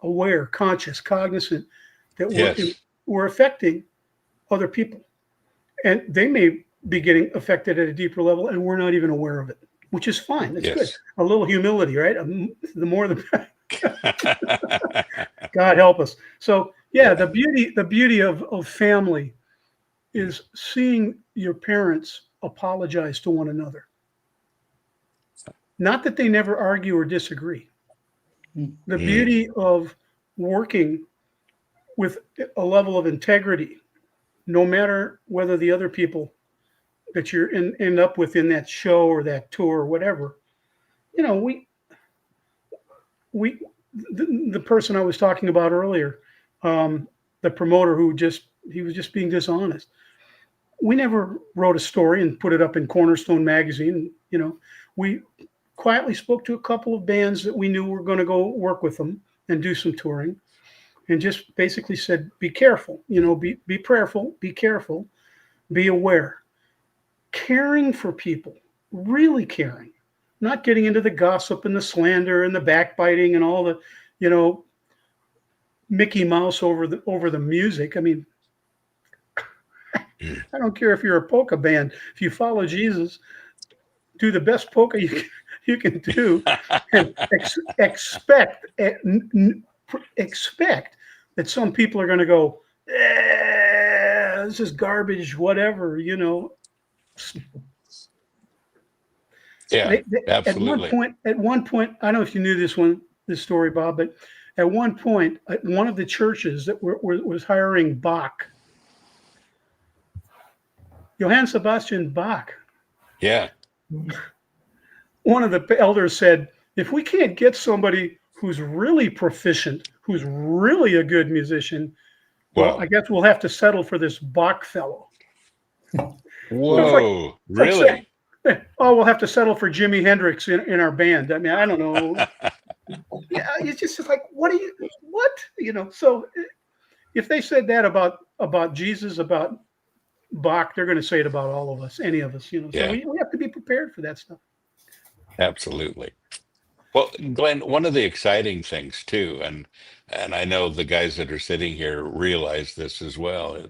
aware, conscious, cognizant that Yes. we're affecting other people, and they may be getting affected at a deeper level, and we're not even aware of it, which is fine. That's good. Yes. A little humility, right? The more the God help us. So yeah, the beauty of family is seeing your parents apologize to one another. Not that they never argue or disagree. The beauty of working with a level of integrity, no matter whether the other people that you're end up with in that show or that tour or whatever, we the person I was talking about earlier, the promoter he was just being dishonest. We never wrote a story and put it up in Cornerstone magazine. We quietly spoke to a couple of bands that we knew were going to go work with them and do some touring, and just basically said, be careful, be prayerful, be careful, be aware, caring for people, really caring, not getting into the gossip and the slander and the backbiting and all the, Mickey Mouse over the music. I mean, I don't care if you're a polka band. If you follow Jesus, do the best polka you can do, and expect that some people are going to go, this is garbage, whatever, Yeah. At one Absolutely. point, I don't know if you knew this story, Bob, but at one point, at one of the churches that was hiring Bach, Johann Sebastian Bach, Yeah. one of the elders said, if we can't get somebody who's really proficient, who's really a good musician, well, Wow. I guess we'll have to settle for this Bach fellow. Whoa. Like saying, Really? oh, we'll have to settle for Jimi Hendrix in our band. I mean, I don't know. Yeah, it's just like, what? So if they said that about Jesus, about Bach, they're going to say it about all of us, any of us, So Yeah. we have to be prepared for that stuff. Absolutely. Well, Glenn, one of the exciting things too, and I know the guys that are sitting here realize this as well.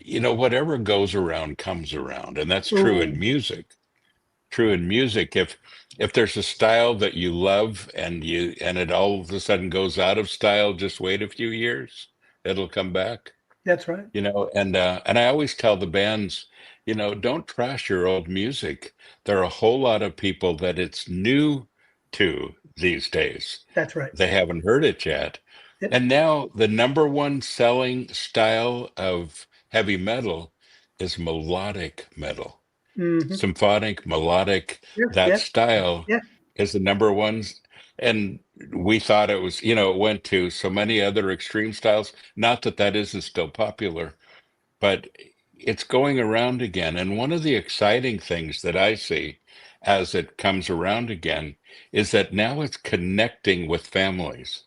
Whatever goes around comes around, and that's true Oh, in music. True in music. If there's a style that you love and it all of a sudden goes out of style, just wait a few years, it'll come back. that's right. And I always tell the bands, don't trash your old music. There are a whole lot of people that it's new to these days. That's right. They haven't heard it yet. Yep. And now the number one selling style of heavy metal is melodic metal. Mhm. Symphonic, melodic, Yes, that yes, style yes. is the number one. And we thought it was, it went to so many other extreme styles. Not that that isn't still popular, but it's going around again. And one of the exciting things that I see as it comes around again is that now it's connecting with families.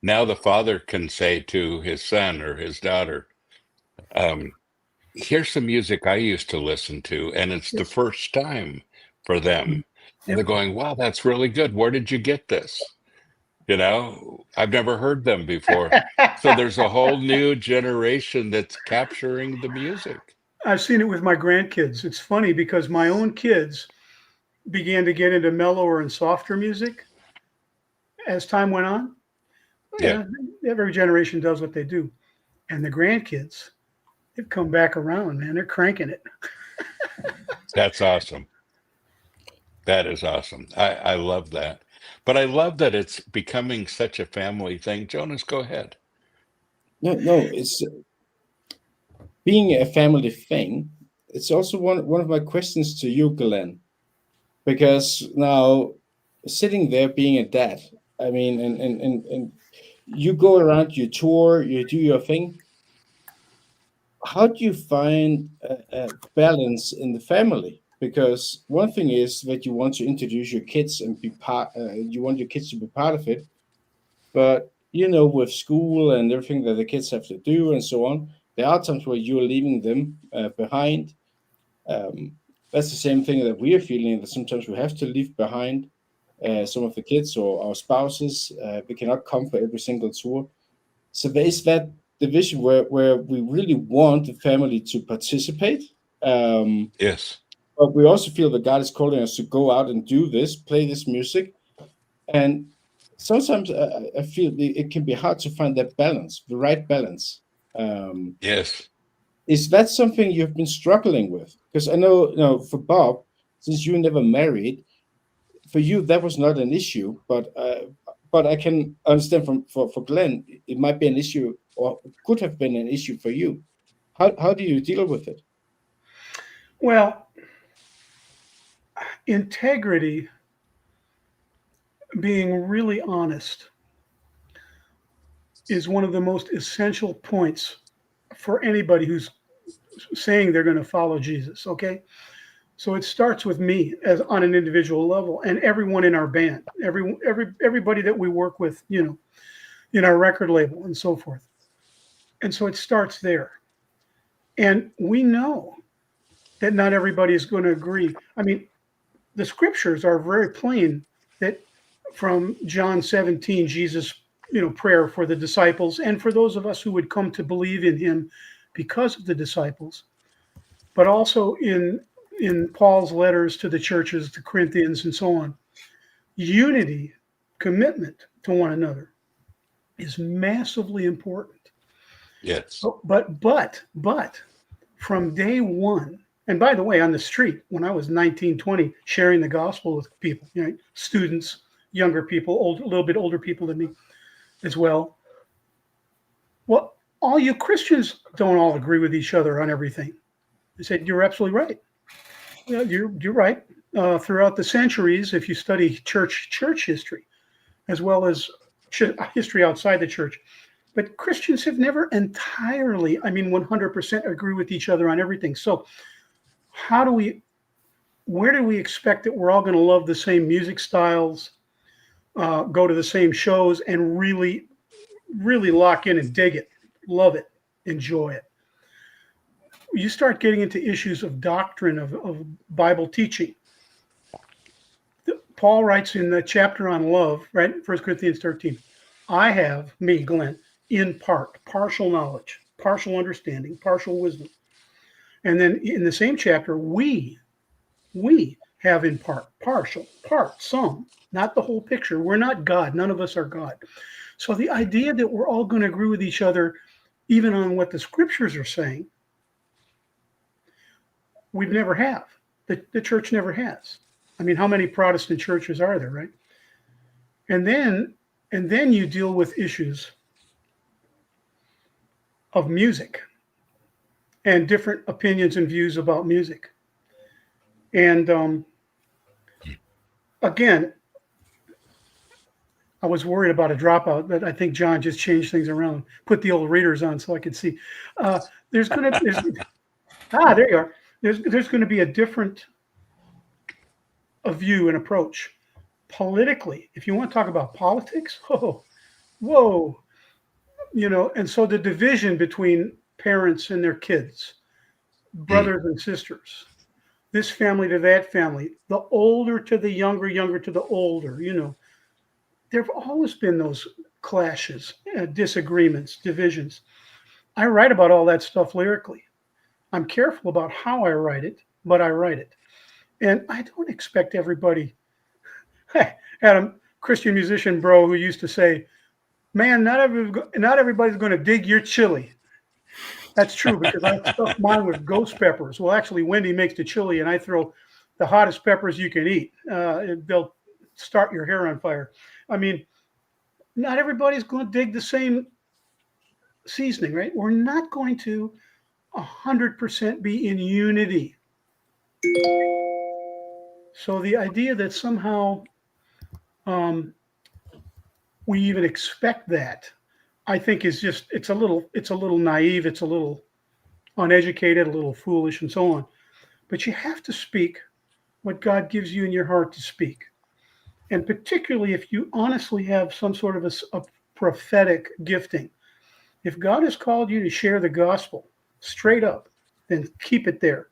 Now the father can say to his son or his daughter, um, here's some music I used to listen to, and it's the Yes. first time for them. And they're Yep. going, wow, that's really good. Where did you get this? I've never heard them before. So there's a whole new generation that's capturing the music. I've seen it with my grandkids. It's funny because my own kids began to get into mellower and softer music as time went on. Yeah, Every generation does what they do. And the grandkids, they've come back around, man. They're cranking it. that's awesome. That is awesome. I love that. But I love that it's becoming such a family thing. Jonas, go ahead. No, it's being a family thing. It's also one of my questions to you, Glenn, because now sitting there being a dad, I mean, and you go around, you tour, you do your thing. How do you find a balance in the family? Because one thing is that you want to introduce your kids and be part, you want your kids to be part of it, but with school and everything that the kids have to do and so on, there are times where you're leaving them behind. Um, that's the same thing that we are feeling, that sometimes we have to leave behind some of the kids or our spouses. We cannot come for every single tour. So there is that division where we really want the family to participate. Yes. But we also feel that God is calling us to go out and do this, play this music. And sometimes I feel it can be hard to find that balance, the right balance. Um, Yes. is that something you've been struggling with? Because I know, for Bob, since you never married, for you that was not an issue, but I can understand for Glenn, it might be an issue or could have been an issue for you. How do you deal with it? Well, integrity, being really honest, is one of the most essential points for anybody who's saying they're going to follow Jesus. Okay. So it starts with me as on an individual level and everyone in our band, everybody that we work with, in our record label and so forth. And so it starts there. And we know that not everybody is going to agree. I mean, the scriptures are very plain that from John 17, Jesus, prayer for the disciples and for those of us who would come to believe in him because of the disciples, but also in Paul's letters to the churches, to Corinthians and so on. Unity, commitment to one another is massively important. Yes. But from day one, and by the way, on the street, when I was 19, 20, sharing the gospel with people, students, younger people, a little bit older people than me as well. Well, all you Christians don't all agree with each other on everything. I said, you're absolutely right. Yeah, you're right. Throughout the centuries, if you study church history, as well as history outside the church, but Christians have never entirely, 100% agree with each other on everything. So where do we expect that we're all going to love the same music styles, go to the same shows, and really, really lock in and dig it, love it, enjoy it? You start getting into issues of doctrine, of Bible teaching. Paul writes in the chapter on love, right? 1 Corinthians 13. I have, me, Glenn, in part, partial knowledge, partial understanding, partial wisdom. And then in the same chapter, we have in part, some, not the whole picture. We're not God. None of us are God. So the idea that we're all going to agree with each other, even on what the scriptures are saying, we've never have. The church never has. How many Protestant churches are there, right? And then you deal with issues of music and different opinions and views about music. And again, I was worried about a dropout, but I think John just changed things around, put the old readers on so I could see. There's there you are. There's going to be a different view and approach politically. If you want to talk about politics, whoa, and so the division between parents and their kids, brothers and sisters, this family to that family, the older to the younger, younger to the older, there have always been those clashes, disagreements, divisions. I write about all that stuff lyrically. I'm careful about how I write it, but I write it. And I don't expect everybody. I had a Christian musician bro who used to say, man, not everybody's going to dig your chili. That's true, because I stuff mine with ghost peppers. Well, actually, Wendy makes the chili, and I throw the hottest peppers you can eat. They'll start your hair on fire. I mean, not everybody's going to dig the same seasoning, right? We're not going to 100% be in unity. So the idea that somehow we even expect that, I think is just, it's a little naive, it's a little uneducated, a little foolish, and so on. But you have to speak what God gives you in your heart to speak. And particularly if you honestly have some sort of a prophetic gifting. If God has called you to share the gospel straight up, then keep it there.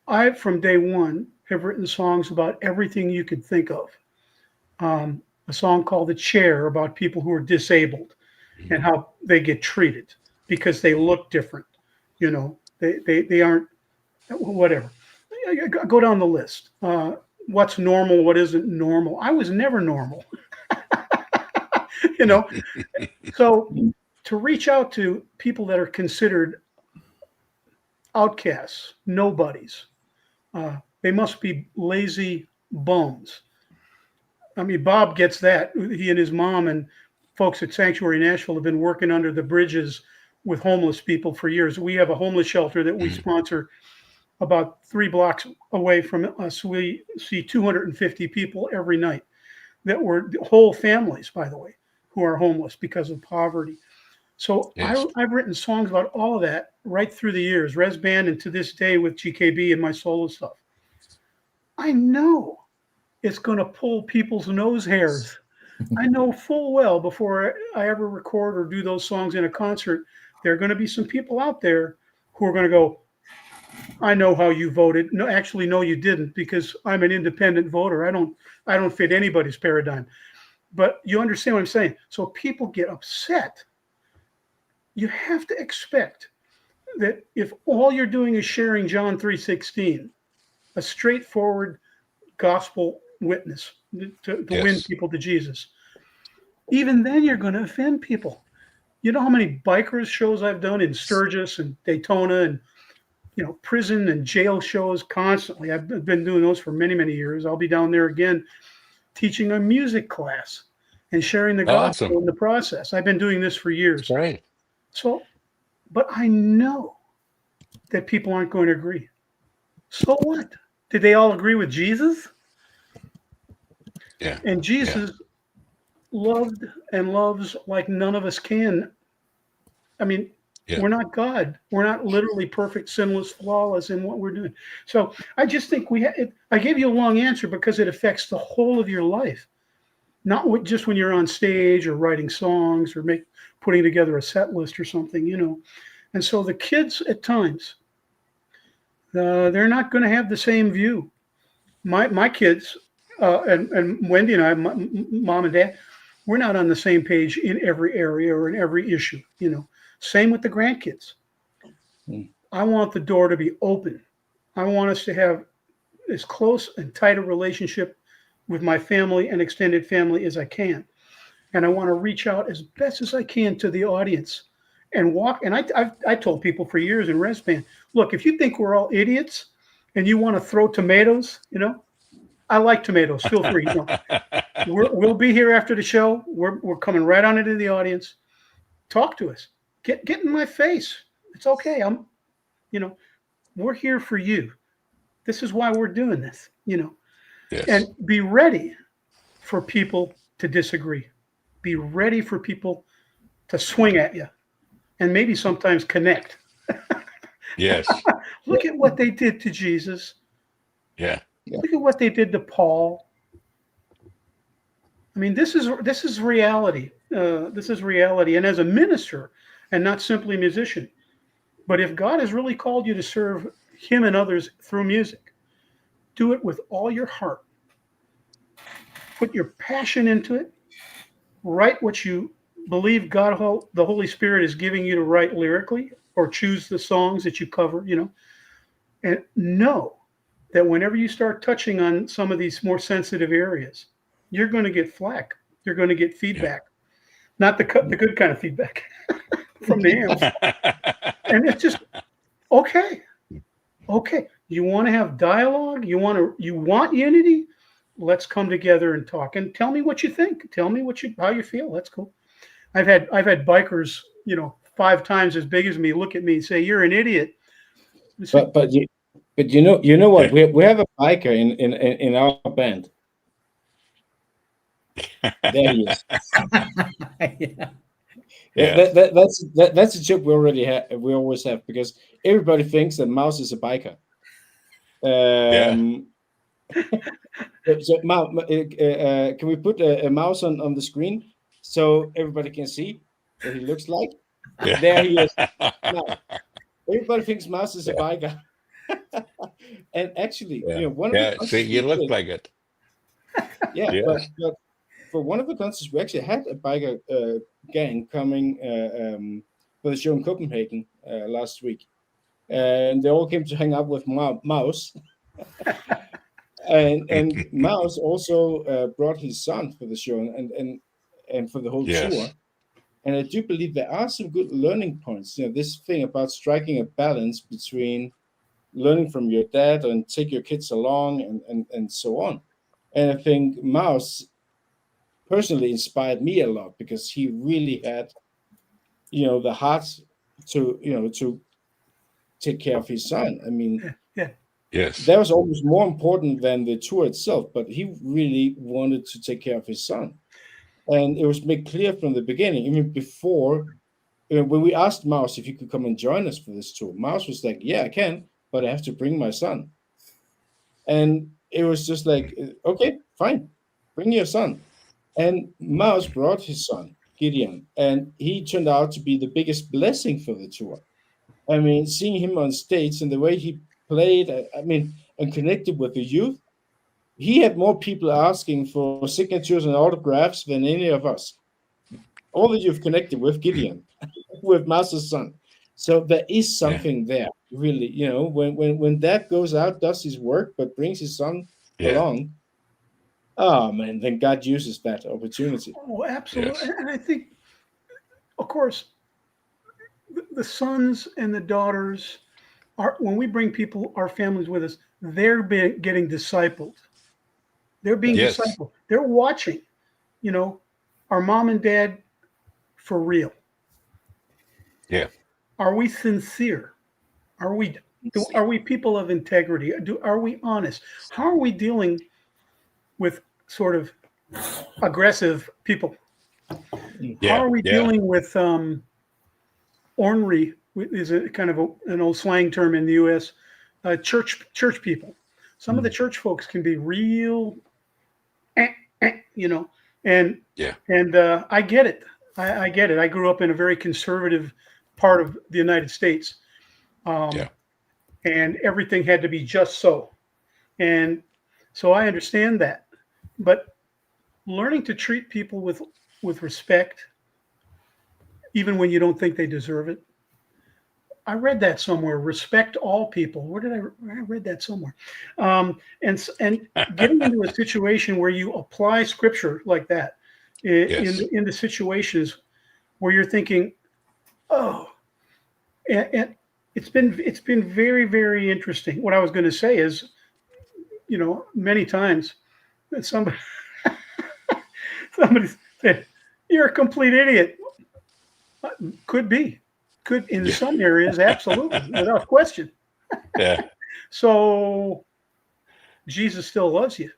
I, from day one, have written songs about everything you could think of. A song called The Chair about people who are disabled and how they get treated because they look different. They aren't, whatever. Go down the list. What's normal, what isn't normal. I was never normal. So to reach out to people that are considered outcasts, nobodies, they must be lazy bums. I mean, Bob gets that. He and his mom and folks at Sanctuary Nashville have been working under the bridges with homeless people for years. We have a homeless shelter that we sponsor about 3 blocks away from us. We see 250 people every night that were whole families, by the way, who are homeless because of poverty. So yes. I've written songs about all of that right through the years, Res Band, and to this day with GKB and my solo stuff. I know it's going to pull people's nose hairs. I know full well before I ever record or do those songs in a concert, there are going to be some people out there who are going to go, I know how you voted. No, actually, no, you didn't, because I'm an independent voter. I don't fit anybody's paradigm. But you understand what I'm saying? So people get upset. You have to expect that if all you're doing is sharing John 3:16, a straightforward gospel witness to yes. win people to Jesus, even then you're going to offend people. You know how many bikers shows I've done in Sturgis and Daytona and prison and jail shows constantly. I've been doing those for many, many years. I'll be down there again teaching a music class and sharing the gospel in the process. I've been doing this for years. Right. So, but I know that people aren't going to agree. So what? Did they all agree with Jesus? Yeah. And Jesus loved and loves like none of us can. I mean, we're not God. We're not literally perfect, sinless, flawless in what we're doing. So I just think I gave you a long answer because it affects the whole of your life, not just when you're on stage or writing songs or putting together a set list or something, And so the kids at times, they're not going to have the same view. My kids and Wendy and I, mom and dad, we're not on the same page in every area or in every issue, Same with the grandkids. I want the door to be open. I want us to have as close and tight a relationship with my family and extended family as I can. And I want to reach out as best as I can to the audience and walk. And I told people for years in Res Band, look, if you think we're all idiots and you want to throw tomatoes, I like tomatoes, feel free. we'll be here after the show. We're coming right on into the audience. Talk to us. Get in my face. It's okay. We're here for you. This is why we're doing this, Yes. and be ready for people to disagree. Be ready for people to swing at you and maybe sometimes connect. Yes. Look at what they did to Jesus. Yeah. Look at what they did to Paul. I mean, this is reality. This is reality. And as a minister, and not simply a musician, but if God has really called you to serve Him and others through music, do it with all your heart. Put your passion into it. Write what you believe God, the Holy Spirit, is giving you to write lyrically, or choose the songs that you cover. And know that whenever you start touching on some of these more sensitive areas, you're going to get flack. You're going to get feedback, not the good kind of feedback from the amps. And it's just okay. You want to have dialogue. You want unity. Let's come together and talk. And tell me what you think. Tell me how you feel. That's cool. I've had bikers, 5 times as big as me, look at me and say, "You're an idiot." But you know what? We have a biker in our band. There he is. Yeah. That's a joke we always have, because everybody thinks that Mouse is a biker. So, can we put a mouse on the screen so everybody can see what he looks like? Yeah. There he is. Now, everybody thinks Mouse is a biker. And actually, one of the concerts See, you look did, like it. yeah, Yes. but for one of the concerts, we actually had a biker gang coming for the show in Copenhagen last week, and they all came to hang out with Mouse. and Mouse also brought his son for the show and for the whole tour. And I do believe there are some good learning points. This thing about striking a balance between learning from your dad and take your kids along and so on. And I think Mouse personally inspired me a lot, because he really had, the heart to take care of his son. I mean, Yes. that was almost more important than the tour itself, but he really wanted to take care of his son. And it was made clear from the beginning, even before, when we asked Mouse if he could come and join us for this tour, Mouse was like, "Yeah, I can, but I have to bring my son." And it was just like, "Okay, fine, bring your son." And Mouse brought his son, Gideon, and he turned out to be the biggest blessing for the tour. I mean, seeing him on stage and the way he played, and connected with the youth, he had more people asking for signatures and autographs than any of us. All that you've connected with Gideon, with Mouse's son. So there is something there, really. When dad goes out, does his work, but brings his son along, oh man, then God uses that opportunity. Oh, absolutely. Yes. And I think, of course, the sons and the daughters when we bring people, our families with us, they're getting discipled. They're being discipled. They're watching, our mom and dad for real. Yeah. Are we sincere? Are we people of integrity? Are we honest? How are we dealing with sort of aggressive people? How are we dealing with ornery? Is a kind of an old slang term in the U.S. Church people. Some of the church folks can be real, and I get it. I get it. I grew up in a very conservative part of the United States, and everything had to be just so, and so I understand that. But learning to treat people with respect, even when you don't think they deserve it. I read that somewhere. Respect all people. Where did I read that somewhere? And getting into a situation where you apply scripture like that in the situations where you're thinking, oh, and it's been very, very interesting. What I was going to say is, many times somebody Somebody said, "You're a complete idiot." Could be. Could in Yeah. some areas, absolutely, without question. Yeah. So Jesus still loves you,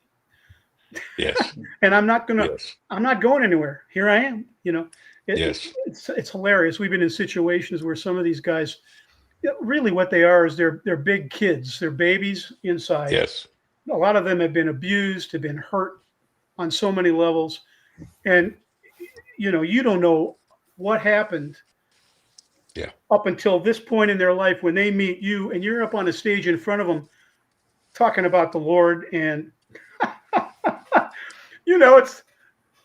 Yes. and I'm not Yes. going anywhere. Here I am. Yes. It's hilarious. We've been in situations where some of these guys, really, what they are is they're big kids. They're babies inside. Yes. A lot of them have been abused, have been hurt on so many levels, and you don't know what happened Yeah. up until this point in their life when they meet you and you're up on a stage in front of them talking about the Lord. And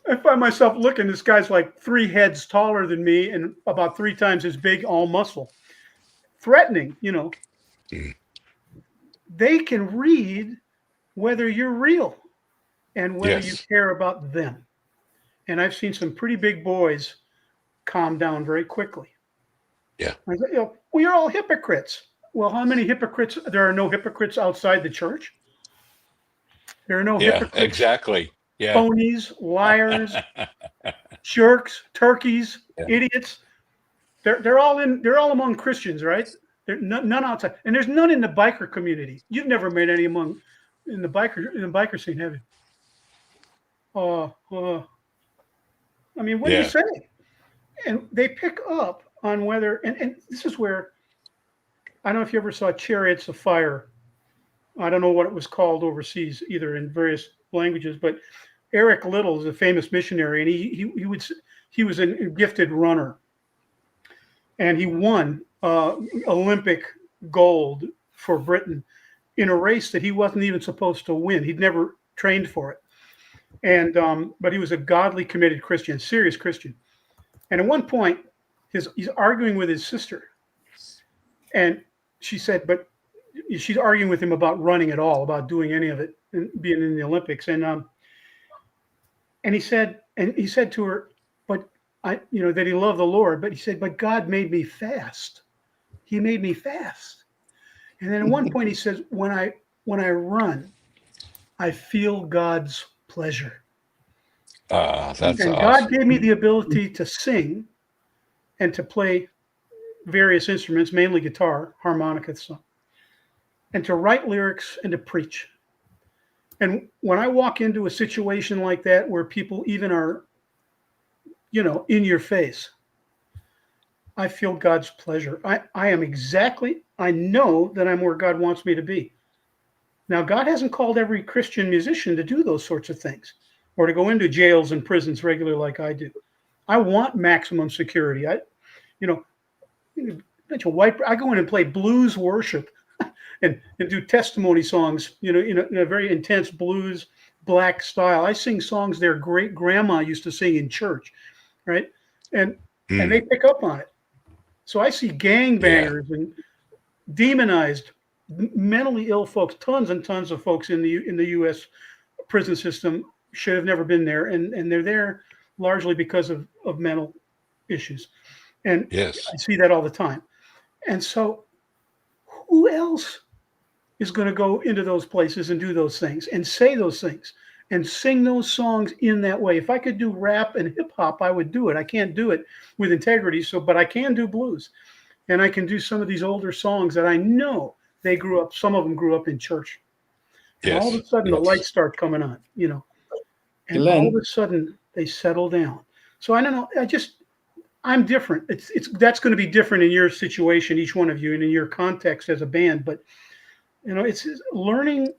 I find myself looking, this guy's like 3 heads taller than me and about 3 times as big, all muscle, threatening. Mm. They can read whether you're real and whether you Yes. care about them. And I've seen some pretty big boys calm down very quickly. Yeah. I said, well, you're all hypocrites. Well, how many hypocrites? There are no hypocrites outside the church. There are no Yeah. hypocrites, Exactly. Yeah. phonies, liars, jerks, turkeys, Yeah. idiots. They're all among Christians, right? There's none outside, and there's none in the biker community. You've never met any in the biker scene, have you? I mean, what do you Yeah. say? And they pick up on whether, and this is where, I don't know if you ever saw Chariots of Fire. I don't know what it was called overseas, either in various languages, but Eric Liddell is a famous missionary, and he was a gifted runner, and he won Olympic gold for Britain in a race that he wasn't even supposed to win. He'd never trained for it, and but he was a godly, committed Christian, serious Christian. And at one point, he's arguing with his sister, and she said, but she's arguing with him about running at all, about doing any of it, and being in the Olympics. And he said to her, but that he loved the Lord, but he said, but God made me fast. He made me fast. And then at one point he says, when I run, I feel God's pleasure. That's And awesome. God gave me the ability to sing and to play various instruments, mainly guitar, harmonica, so, and to write lyrics and to preach. And when I walk into a situation like that where people even are, in your face, I feel God's pleasure. I know that I'm where God wants me to be. Now, God hasn't called every Christian musician to do those sorts of things or to go into jails and prisons regularly like I do. I want maximum security. I go in and play blues worship and do testimony songs, in a very intense blues black style. I sing songs their great grandma used to sing in church, right? And they pick up on it. So I see gangbangers and demonized, mentally ill folks, tons and tons of folks in the U.S. prison system should have never been there, and they're there largely because of mental issues. And Yes. I see that all the time. And so who else is going to go into those places and do those things and say those things and sing those songs in that way? If I could do rap and hip hop, I would do it. I can't do it with integrity, but I can do blues, and I can do some of these older songs that I know some of them grew up in church. And Yes. all of a sudden the lights start coming on, and Glenn. all of a sudden they settle down. So I don't know. I'm different. That's going to be different in your situation, each one of you, and in your context as a band. But it's learning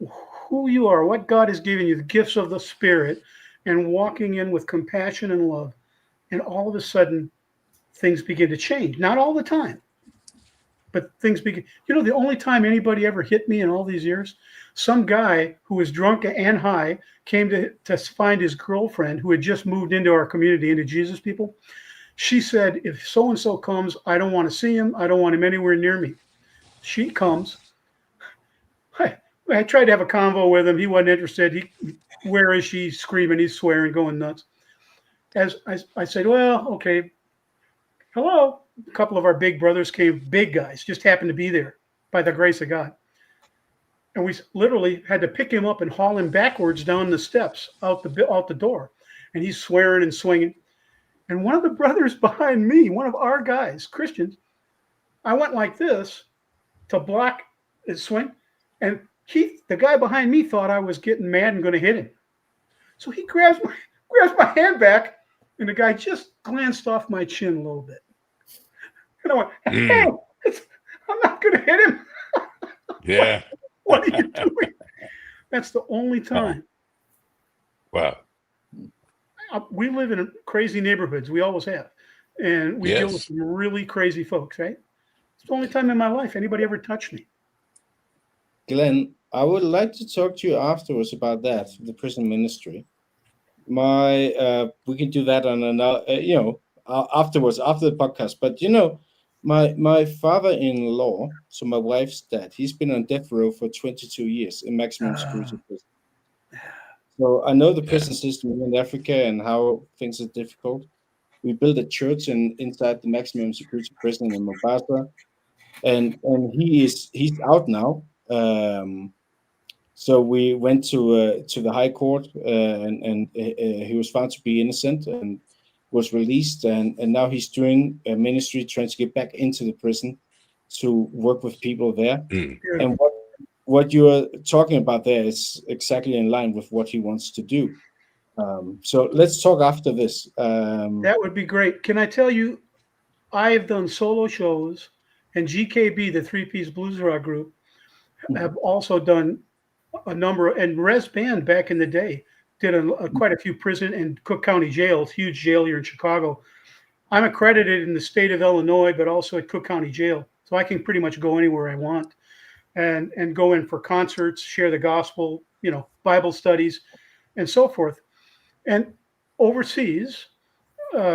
who you are, what God has given you, the gifts of the Spirit, and walking in with compassion and love. And all of a sudden, things begin to change. Not all the time, but things begin. The only time anybody ever hit me in all these years, some guy who was drunk and high came to find his girlfriend who had just moved into our community, into Jesus people. She said, if so-and-so comes, I don't want to see him. I don't want him anywhere near me. She comes. I tried to have a convo with him. He wasn't interested. Where is she? Screaming. He's swearing, going nuts. As I said, well, okay. Hello. A couple of our big brothers came, big guys, just happened to be there by the grace of God. And we literally had to pick him up and haul him backwards down the steps out the door. and he's swearing and swinging. And one of the brothers behind me, one of our guys, Christians, I went like this to block his swing, and the guy behind me, thought I was getting mad and going to hit him. So he grabs my hand back, and the guy just glanced off my chin a little bit. And I went, hey, I'm not going to hit him. Yeah. What are you doing? That's the only time. Wow. We live in crazy neighborhoods. We always have. And we deal with some really crazy folks, right? It's the only time in my life anybody ever touched me. Glenn, I would like to talk to you afterwards about that, the prison ministry. We can do that on another, afterwards, after the podcast. But my father-in-law, so my wife's dad, he's been on death row for 22 years in maximum security prison. So I know the prison system in Africa and how things are difficult. We built a church inside the maximum security prison in Mombasa, and he's out now. So we went to the High Court, and he was found to be innocent and was released, and now he's doing a ministry trying to get back into the prison to work with people there. And what you're talking about there is exactly in line with what he wants to do. So let's talk after this. That would be great. Can I tell you, I have done solo shows, and GKB, the three-piece blues rock group, have also done a number, and Res Band back in the day did quite a few prison and Cook County jails, huge jail here in Chicago. I'm accredited in the state of Illinois, but also at Cook County Jail. So I can pretty much go anywhere I want and go in for concerts, share the gospel, Bible studies, and so forth. And overseas,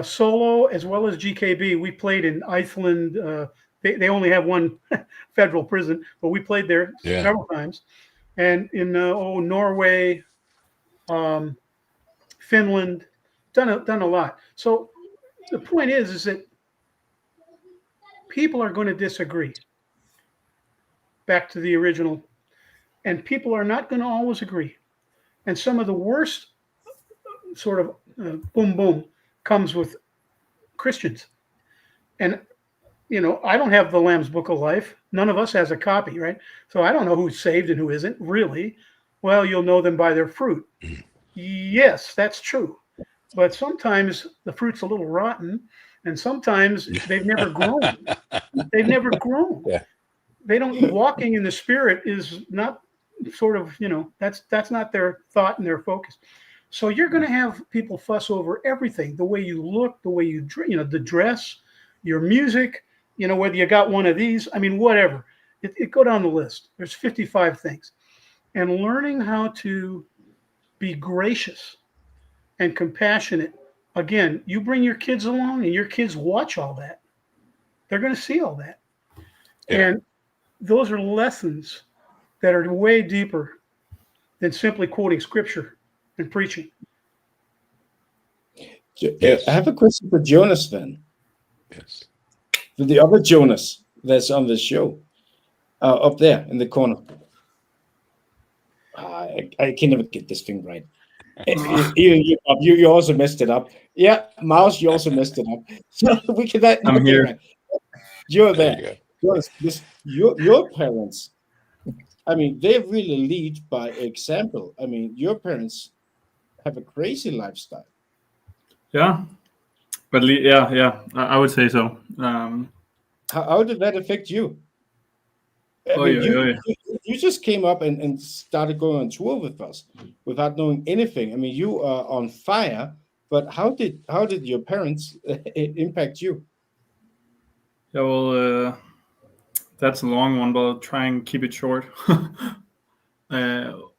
solo as well as GKB, we played in Iceland. They only have one federal prison, but we played there several times. And in Norway, Finland, done a lot. So the point is that people are going to disagree. Back to the original, and people are not going to always agree. And some of the worst sort of boom boom comes with Christians. And I don't have the Lamb's Book of Life. None of us has a copy, right? So I don't know who's saved and who isn't, really. Well, you'll know them by their fruit. Yes, that's true. But sometimes the fruit's a little rotten, and sometimes they've never grown. They've never grown. Yeah. They don't, walking in the Spirit is not sort of, that's not their thought and their focus. So you're going to have people fuss over everything, the way you look, the way you, the dress, your music, whether you got one of these, whatever. It go down the list. There's 55 things. And learning how to be gracious and compassionate. Again, you bring your kids along and your kids watch all that. They're going to see all that. Yeah. And those are lessons that are way deeper than simply quoting scripture and preaching. Yes. I have a question for Jonas then. Yes. The other Jonas that's on the show, up there in the corner. I can never get this thing right. You also messed it up. Yeah, Mouse, you also messed it up. So we can. I'm here. Right. You're there. Your parents, they really lead by example. Your parents have a crazy lifestyle. Yeah, but I would say so. How did that affect you? You just came up and started going on tour with us without knowing anything. You are on fire, but how did your parents impact you? Yeah, well, that's a long one, but I'll try and keep it short. Well,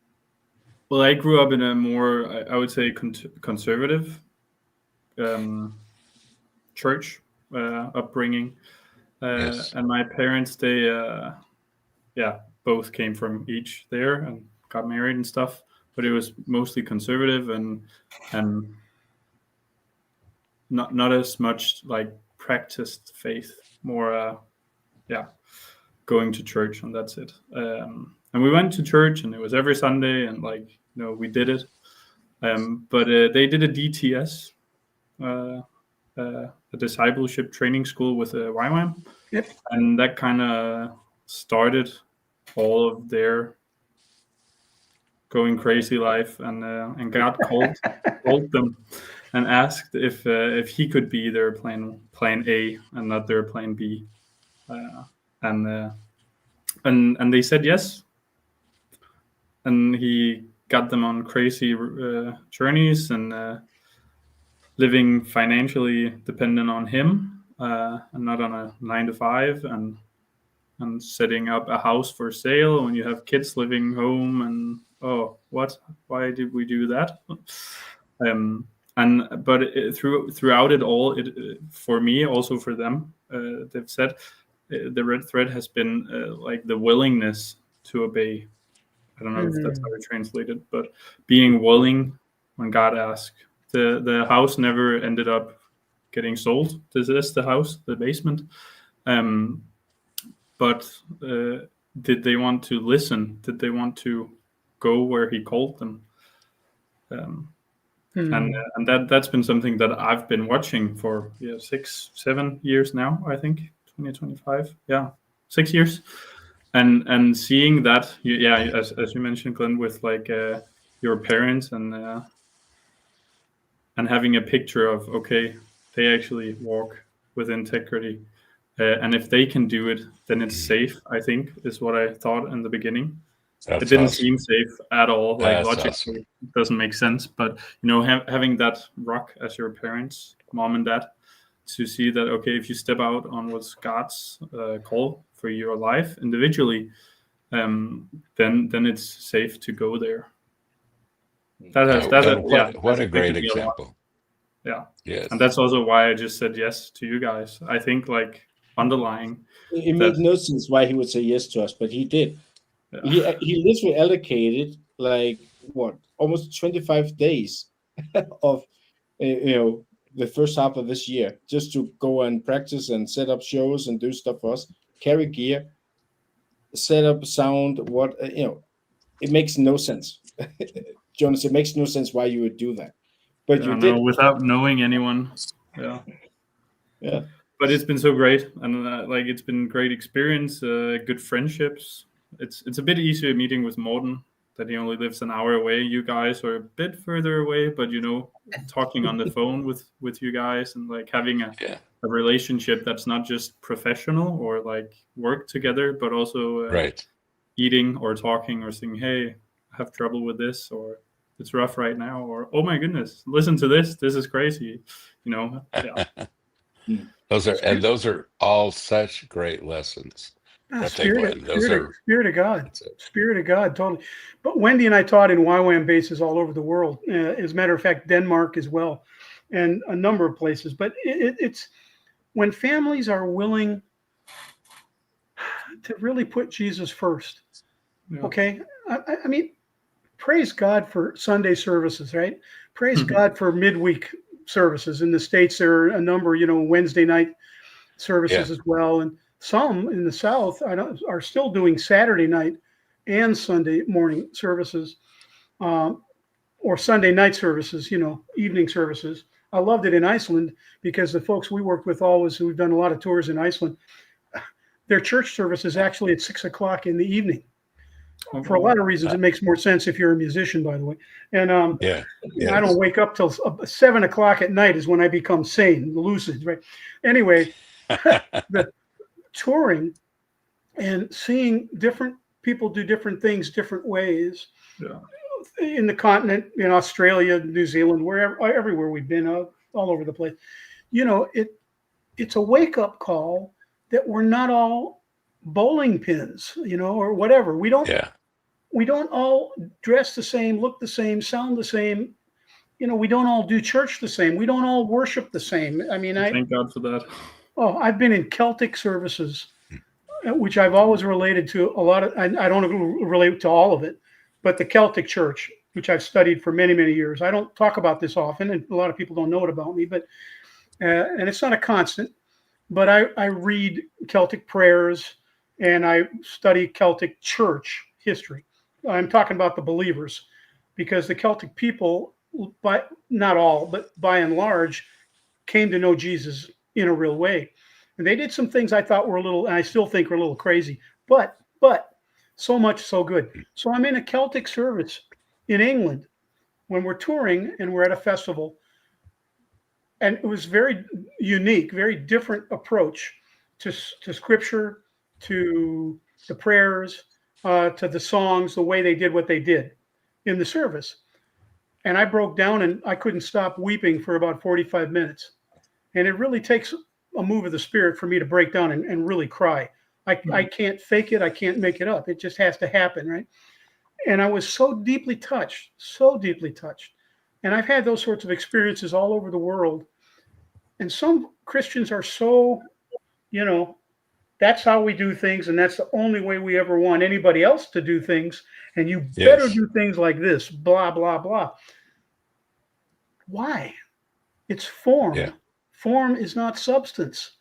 I grew up in a more, I would say, conservative church upbringing. Yes. And my parents, they, both came from each there and got married and stuff. But it was mostly conservative and not as much like practiced faith, more, going to church, and that's it. And we went to church, and it was every Sunday, and we did it. But they did a DTS, a discipleship training school with YWAM. Yep. And that kind of started all of their going crazy life, and God called them and asked if he could be their plan A and not their plan B, and they said yes, and he got them on crazy journeys and living financially dependent on him, and not on a 9 to 5, and setting up a house for sale when you have kids living home, and why did we do that? But throughout it all, for me, also for them, they've said the red thread has been like the willingness to obey. I don't know if that's how you translate it, but being willing when God asked. The house never ended up getting sold. This is the house, the basement. But did they want to listen? Did they want to go where he called them? And that's been something that I've been watching for 6-7 years now. I think 2025, 6 years, and seeing that, as you mentioned, Glenn, with like your parents and having a picture of, okay, they actually walk with integrity. And if they can do it, then it's safe, I think, is what I thought in the beginning. That's it didn't awesome. seem safe at all. Like, That's logically, awesome. it doesn't make sense. But, having that rock as your parents, mom and dad, to see that, okay, if you step out on what's God's call for your life individually, then it's safe to go there. What a great example. Yeah. Yes. And that's also why I just said yes to you guys. I think, like, underlying, it made no sense why he would say yes to us, but he did. Yeah. He literally allocated like almost 25 days of the first half of this year just to go and practice and set up shows and do stuff for us, carry gear, set up sound. It makes no sense. Jonas, it makes no sense why you would do that, but you did without knowing anyone. Yeah. But it's been so great, and it's been great experience, good friendships. It's a bit easier meeting with Morten, that he only lives an hour away. You guys are a bit further away, but talking on the phone with you guys, and like having a relationship that's not just professional or like work together, but also eating or talking or saying, hey, I have trouble with this, or it's rough right now, or oh my goodness, listen to this is crazy. Those are all such great lessons. Spirit of God, totally. But Wendy and I taught in YWAM bases all over the world. As a matter of fact, Denmark as well, and a number of places. But it's when families are willing to really put Jesus first. Yeah. Okay, I mean, praise God for Sunday services, right? Praise God for midweek services. In the States, there are a number, Wednesday night services as well, and some in the South are still doing Saturday night and Sunday morning services, or Sunday night services, evening services. I loved it in Iceland because the folks we worked with we've done a lot of tours in Iceland. Their church service is actually at 6 o'clock in the evening. For a lot of reasons, it makes more sense if you're a musician, by the way. And I don't wake up till 7 o'clock at night is when I become sane, lucid, right? Anyway, the touring and seeing different people do different things different ways in the continent, in Australia, New Zealand, everywhere we've been, all over the place. It's a wake-up call that we're not all bowling pins, or whatever. We don't all dress the same, look the same, sound the same. We don't all do church the same. We don't all worship the same. I mean, thank God for that. Oh, I've been in Celtic services, which I've always related to a lot of. I don't relate to all of it, but the Celtic church, which I've studied for many, many years. I don't talk about this often, and a lot of people don't know it about me, but and it's not a constant. But I read Celtic prayers and I study Celtic church history. I'm talking about the believers, because the Celtic people by not all, but by and large, came to know Jesus in a real way. And they did some things I thought were a little, and I still think are a little crazy, but so much so good. So I'm in a Celtic service in England when we're touring and we're at a festival, and it was very unique, very different approach to scripture, to the prayers, to the songs, the way they did what they did in the service. And I broke down and I couldn't stop weeping for about 45 minutes. And it really takes a move of the spirit for me to break down and really cry. I can't fake it. I can't make it up. It just has to happen, right? And I was so deeply touched, so deeply touched. And I've had those sorts of experiences all over the world. And some Christians are so, that's how we do things. And that's the only way we ever want anybody else to do things. And you better Yes. do things like this, blah, blah, blah. Why? It's form. Yeah. Form is not substance.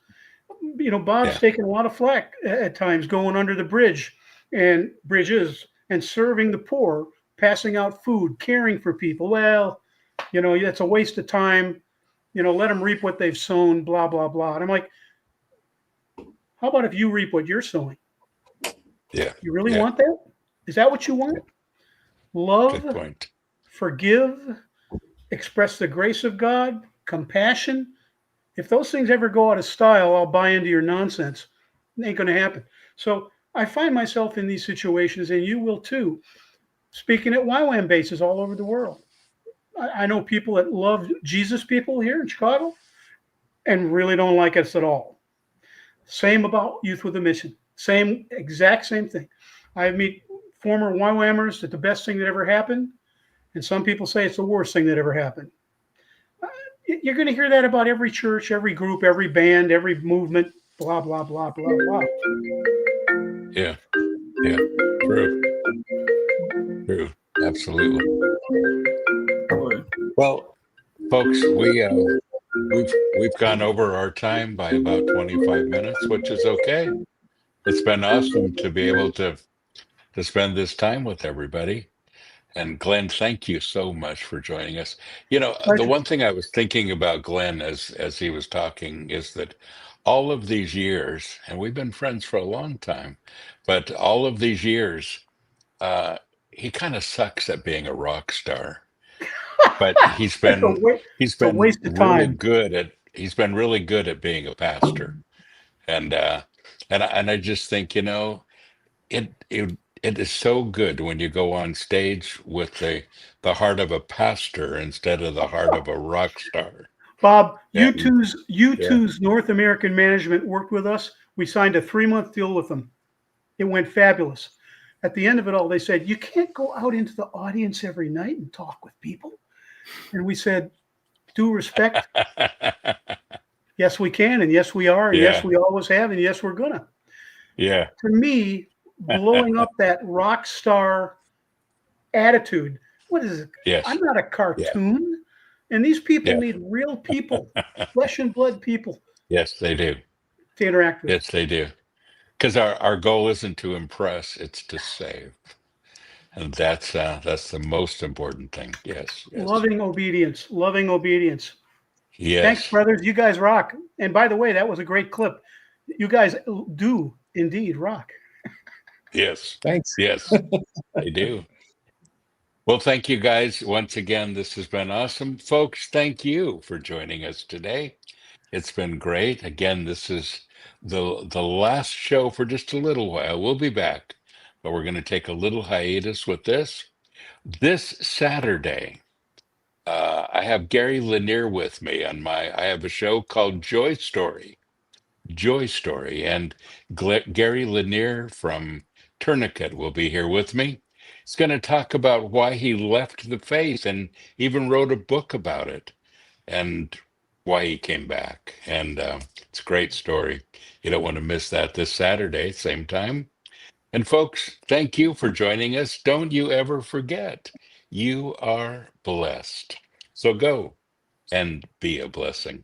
Bob's taken a lot of flack at times going under the bridge and bridges and serving the poor, passing out food, caring for people. Well, that's a waste of time. Let them reap what they've sown, blah, blah, blah. And I'm like, how about if you reap what you're sowing? Yeah. You really want that? Is that what you want? Love, Good point. Forgive, express the grace of God, compassion. If those things ever go out of style, I'll buy into your nonsense. It ain't going to happen. So I find myself in these situations, and you will too, speaking at YWAM bases all over the world. I know people that love Jesus people here in Chicago and really don't like us at all. Same about Youth with a Mission. Exact same thing. I meet former YWAMers that the best thing that ever happened, and some people say it's the worst thing that ever happened. You're going to hear that about every church, every group, every band, every movement, blah, blah, blah, blah, blah. Yeah. True. Absolutely. Well, folks, we've gone over our time by about 25 minutes, which is okay. It's been awesome to be able to spend this time with everybody. And Glenn, thank you so much for joining us. The one thing I was thinking about Glenn as he was talking is that all of these years, and we've been friends for a long time, but all of these years, he kind of sucks at being a rock star. But he's been It's a waste of really time. good at being a pastor. And I just think, it is so good when you go on stage with the heart of a pastor instead of the heart of a rock star. Bob, And U2's North American management worked with us. We signed a 3-month deal with them. It went fabulous. At the end of it all, they said, you can't go out into the audience every night and talk with people. And we said, due respect, yes, we can, and yes, we are, and yes, we always have, and yes, we're gonna. Yeah. To me, blowing up that rock star attitude, what is it? Yes. I'm not a cartoon. And these people need real people, flesh and blood people. Yes, they do. To interact with. Yes, they do. Because our goal isn't to impress, it's to save. And that's the most important thing. Yes. Loving obedience. Yes. Thanks, brothers. You guys rock. And by the way, that was a great clip. You guys do indeed rock. Yes. Thanks. Yes, they do. Well, thank you guys. Once again, this has been awesome. Folks, thank you for joining us today. It's been great. Again, this is the last show for just a little while. We'll be back, but we're going to take a little hiatus with this. This Saturday, I have Gary Lanier with me I have a show called Joy Story, and Gary Lanier from Tourniquet will be here with me. He's going to talk about why he left the faith and even wrote a book about it and why he came back. And it's a great story. You don't want to miss that this Saturday, same time. And folks, thank you for joining us. Don't you ever forget, you are blessed. So go and be a blessing.